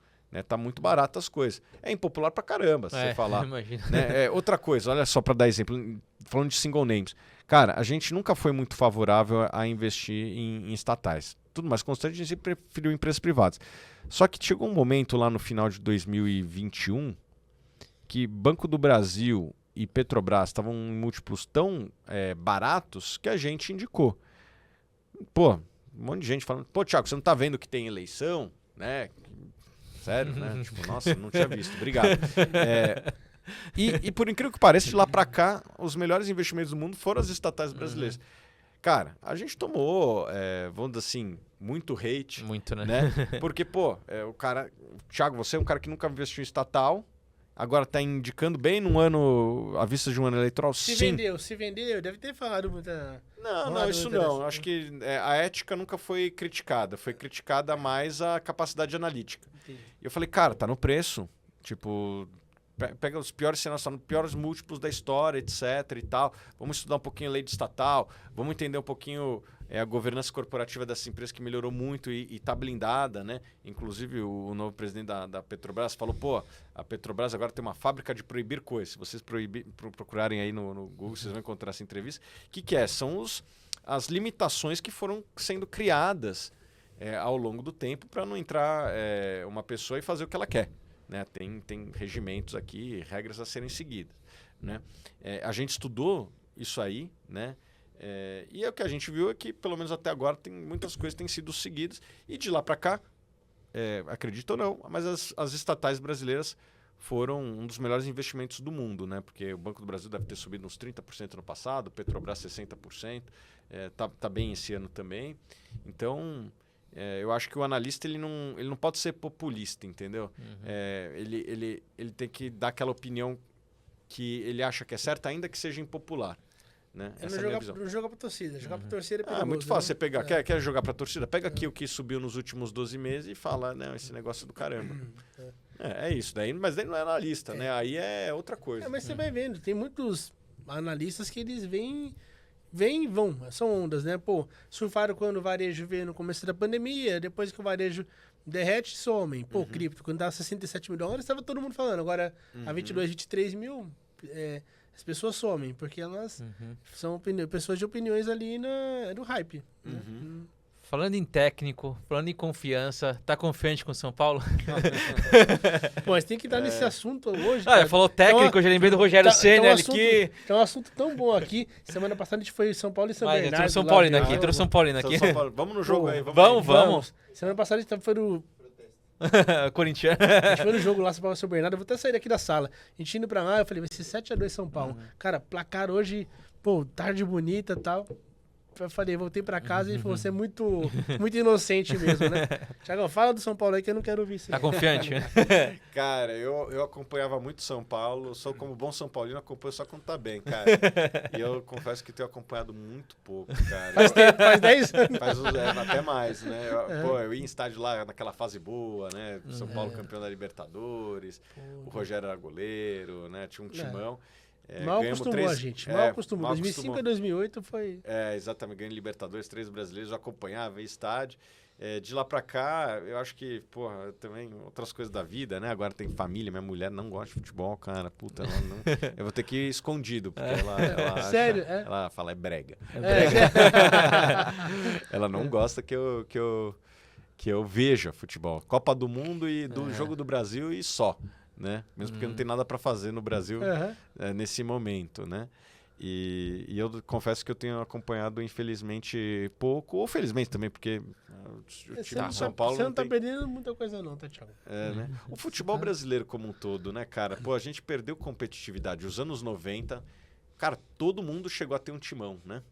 Tá muito barato as coisas. É impopular pra caramba, se você falar. Né? Outra coisa, olha só para dar exemplo, falando de single names. Cara, a gente nunca foi muito favorável a investir em estatais. Tudo mais constante, a gente sempre preferiu empresas privadas. Só que chegou um momento lá no final de 2021 que Banco do Brasil e Petrobras estavam em múltiplos tão baratos que a gente indicou. Pô, um monte de gente falando, pô, Thiago, você não tá vendo que tem eleição, né? Sério, né? Tipo, nossa, não tinha visto. Obrigado. E por incrível que pareça, de lá para cá, os melhores investimentos do mundo foram as estatais brasileiras. Cara, a gente tomou, vamos dizer assim, muito hate. Muito, né? Porque, pô, Thiago, você é um cara que nunca investiu em estatal, agora tá indicando bem num ano, à vista de um ano eleitoral, se vendeu, deve ter falado muita... Não, isso não. Acho que a ética nunca foi criticada. Foi criticada mais a capacidade analítica. Entendi. E eu falei, cara, tá no preço. Tipo, pega os piores cenários, os piores múltiplos da história, etc e tal. Vamos estudar um pouquinho a lei de estatal. Vamos entender um pouquinho a governança corporativa dessa empresa que melhorou muito e tá blindada, né? Inclusive, o novo presidente da Petrobras falou, pô, a Petrobras agora tem uma fábrica de proibir coisas. Se vocês procurarem aí no Google, vocês vão encontrar essa entrevista. O que é? São as limitações que foram sendo criadas ao longo do tempo para não entrar uma pessoa e fazer o que ela quer, né? Tem regimentos aqui, regras a serem seguidas, né? A gente estudou isso aí, né? E o que a gente viu é que, pelo menos até agora, muitas coisas têm sido seguidas. E de lá para cá, acredito ou não, mas as estatais brasileiras foram um dos melhores investimentos do mundo, né? Porque o Banco do Brasil deve ter subido uns 30% no passado, o Petrobras 60%, tá bem esse ano também. Então, eu acho que o analista ele não pode ser populista, entendeu? Ele tem que dar aquela opinião que ele acha que é certa, ainda que seja impopular. Né? Essa é a minha visão. Não joga pra torcida. Jogar pra torcida é perigoso. É muito fácil você pegar. Quer jogar pra torcida? Pega aqui o que subiu nos últimos 12 meses e fala, não, esse negócio é do caramba. É isso. Mas daí não é analista, né? Aí é outra coisa. Mas você vai vendo, tem muitos analistas que eles vêm e vão. São ondas, né? Pô, surfaram quando o varejo veio no começo da pandemia, depois que o varejo derrete, somem. Pô, cripto, quando tava $67 mil, estava todo mundo falando. Agora, a 22, 23 mil... as pessoas somem, porque elas são pessoas de opiniões ali no hype. Né? Falando em técnico, falando em confiança, tá confiante com o São Paulo? Pô, mas tem que dar nesse assunto hoje. Já falou técnico, eu já lembrei do Rogério Ceni ali que... Tem um assunto tão bom aqui. Semana passada a gente foi em São Paulo e São Bernardo. Entrou São Paulino aqui, entrou São Paulino aqui. Vamos no jogo aí, vamos. Semana passada a gente foi no... Corintiano. A gente foi no jogo lá, São Paulo e São Bernardo. Eu vou até sair daqui da sala. A gente indo pra lá, eu falei, vai ser 7-2 São Paulo. Cara, placar hoje, pô, tarde bonita e tal. Eu falei, voltei pra casa e ele falou, você é muito inocente mesmo, né? Thiagão, fala do São Paulo aí que eu não quero ouvir isso. Tá confiante? Cara, eu acompanhava muito São Paulo, sou como bom São Paulino, acompanho só quando tá bem, cara. E eu confesso que tenho acompanhado muito pouco, cara. Faz 10 anos. Até mais, né? Eu ia em estádio lá naquela fase boa, né? São Paulo campeão da Libertadores, o Rogério era goleiro, né? Tinha um timão. Mal acostumou a gente, mal acostumou. 2005 a 2008 foi... Exatamente, ganhei Libertadores, 3 brasileiros, eu acompanhava em estádio. De lá pra cá, eu acho que, porra, também outras coisas da vida, né? Agora tem família, minha mulher não gosta de futebol, cara, puta, eu vou ter que ir escondido, porque ela Sério? acha, ela fala, é brega. Ela não gosta que eu veja futebol. Copa do Mundo e do Jogo do Brasil e só. Né? Mesmo porque não tem nada para fazer no Brasil nesse momento, né? E eu confesso que eu tenho acompanhado, infelizmente, pouco, ou felizmente também, porque o time de São Paulo... Você não tá perdendo muita coisa não, tá, Thiago? Né? O futebol brasileiro como um todo, né, cara? Pô, a gente perdeu competitividade. Os anos 90, cara, todo mundo chegou a ter um timão, né?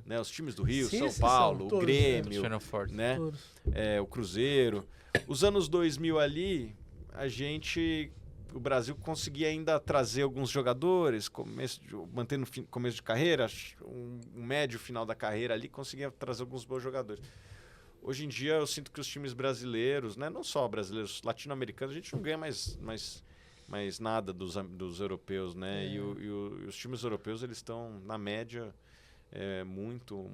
Né? Os times do Rio, São Paulo, o Grêmio, né? O Cruzeiro. Os anos 2000 ali... o Brasil conseguia ainda trazer alguns jogadores, mantendo começo de carreira, um médio final da carreira ali, conseguia trazer alguns bons jogadores. Hoje em dia eu sinto que os times brasileiros, né, não só brasileiros, latino-americanos, a gente não ganha mais nada dos europeus, né? E os times europeus, eles estão na média muito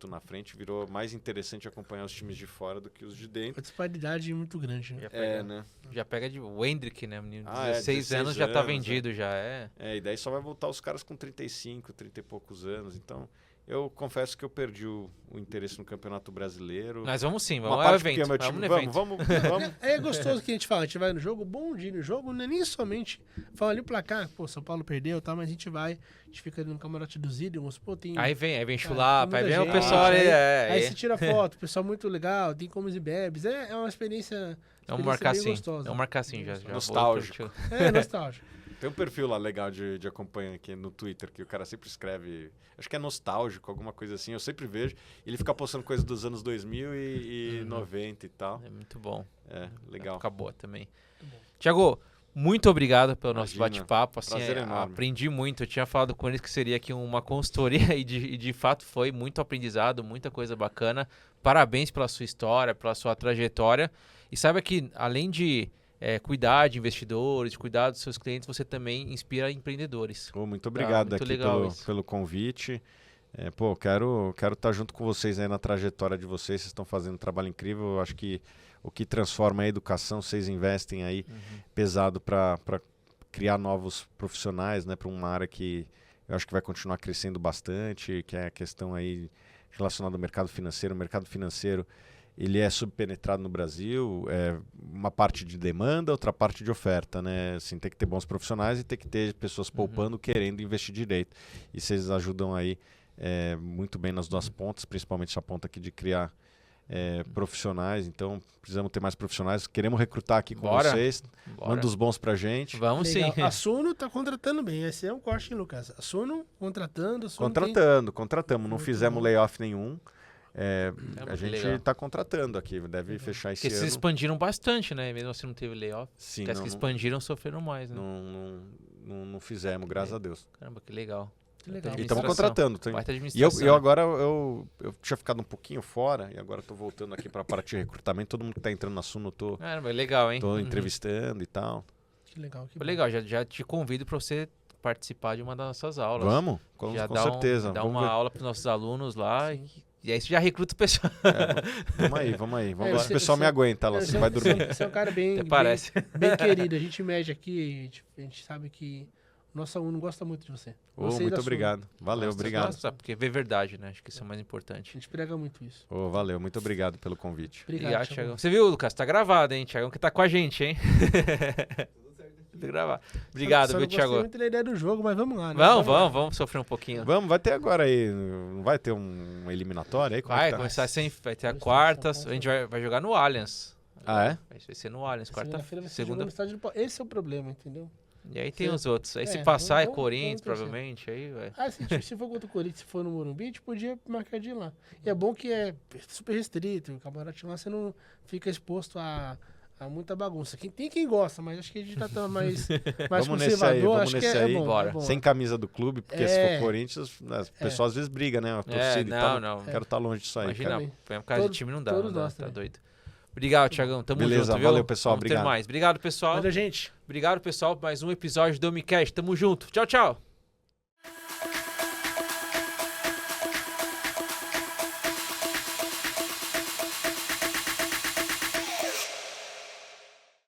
na frente. Virou mais interessante acompanhar os times de fora do que os de dentro. A disparidade é muito grande, né? Já pega o Hendrick, né? Menino, 16 anos já tá vendido, já é. E daí só vai voltar os caras com 35, 30 e poucos anos. Então, eu confesso que eu perdi o interesse no Campeonato Brasileiro. Mas vamos sim, vamos ao evento. Vamos. É gostoso que a gente fala, a gente vai no jogo, bom dia no jogo, não é nem somente falar ali o placar, pô, São Paulo perdeu e tal, mas a gente fica no camarote dos ídolos, pô, tem... Aí vem chulapa, aí vem o pessoal ali... Aí você tira foto, o pessoal muito legal, tem comes e bebes, é uma experiência vamos marcar bem sim, gostosa. Vamos marcar sim, já nostálgico. Nostálgico. Tem um perfil lá legal de acompanhar aqui no Twitter, que o cara sempre escreve, acho que é nostálgico, alguma coisa assim, eu sempre vejo. Ele fica postando coisas dos anos 2000 e 90 e tal. É muito bom. Legal. Fica boa também. Thiago, muito obrigado pelo nosso bate-papo. Assim, prazer enorme. Aprendi muito, eu tinha falado com eles que seria aqui uma consultoria e de fato foi muito aprendizado, muita coisa bacana. Parabéns pela sua história, pela sua trajetória. E saiba que além de... cuidar de investidores, cuidar dos seus clientes, você também inspira empreendedores. Muito obrigado aqui pelo convite. Quero estar junto com vocês aí na trajetória de vocês. Vocês estão fazendo um trabalho incrível. Eu acho que o que transforma a educação, vocês investem aí pesado para criar novos profissionais, né, para uma área que eu acho que vai continuar crescendo bastante, que é a questão aí relacionada ao mercado financeiro. O mercado financeiro, ele é subpenetrado no Brasil, uma parte de demanda, outra parte de oferta, né? Assim, tem que ter bons profissionais e tem que ter pessoas poupando, querendo investir direito. E vocês ajudam aí muito bem nas duas pontas, principalmente essa ponta aqui de criar profissionais. Então, precisamos ter mais profissionais. Queremos recrutar aqui com vocês. Manda os bons pra gente. Vamos sim. A Suno tá contratando bem. Esse é um corte, hein, Lucas? A Suno contratando. Contratamos. Não fizemos layoff nenhum. A gente está contratando aqui, deve fechar esse ano. Porque vocês expandiram bastante, né? Mesmo assim não teve layoff. Sim. As que expandiram sofreram mais, né? Não fizemos, graças a Deus. Caramba, que legal. E estamos contratando. E eu agora, eu tinha ficado um pouquinho fora, e agora estou voltando aqui para a parte de recrutamento. Todo mundo que está entrando na Suno, Caramba, legal, hein? Estou entrevistando e tal. Que legal. Legal, já te convido para você participar de uma das nossas aulas. Vamos, com certeza. Dá uma aula para os nossos alunos lá e aí você já recruta o pessoal. Vamos aí. Vamos ver se o pessoal me aguenta lá, você vai dormir. Você é um cara bem querido. A gente mede aqui, a gente sabe que Nossa ONU gosta muito de você. Muito obrigado. Valeu, obrigado. Nossa, porque vê verdade, né? Acho que isso é o mais importante. A gente prega muito isso. Valeu, muito obrigado pelo convite. Obrigado, Thiagão. Você viu, Lucas? Tá gravado, hein? Thiagão que tá com a gente, hein? Tudo gravado. Obrigado, viu, Thiago? Não muito da ideia do jogo, mas vamos lá, né? Vamos sofrer um pouquinho. Vai ter agora aí, não vai ter um eliminatório aí? Vai começar vai ter a quartas, a gente vai jogar no Allianz. É? Vai ser no Allianz, quarta-feira. Esse é o problema, entendeu? E aí tem os outros. Aí se passar é Corinthians, provavelmente. Aí, se for contra o Corinthians, se for no Morumbi, a gente podia marcar de ir lá. E é bom que é super restrito. O camarote lá você não fica exposto a muita bagunça. Tem quem gosta, mas acho que a gente tá mais conservador. Vamos nesse aí. Bom. Sem camisa do clube, porque se for Corinthians, o pessoal às vezes briga, né? A torcida não. Quero estar longe disso aí. Imagina, por causa de time não dá. Tá doido. Obrigado, Thiagão. Tamo junto, viu? Valeu, pessoal. Vamos ter mais. Obrigado, pessoal. Valeu, gente. Obrigado, pessoal, por mais um episódio do Domicast. Tamo junto. Tchau, tchau.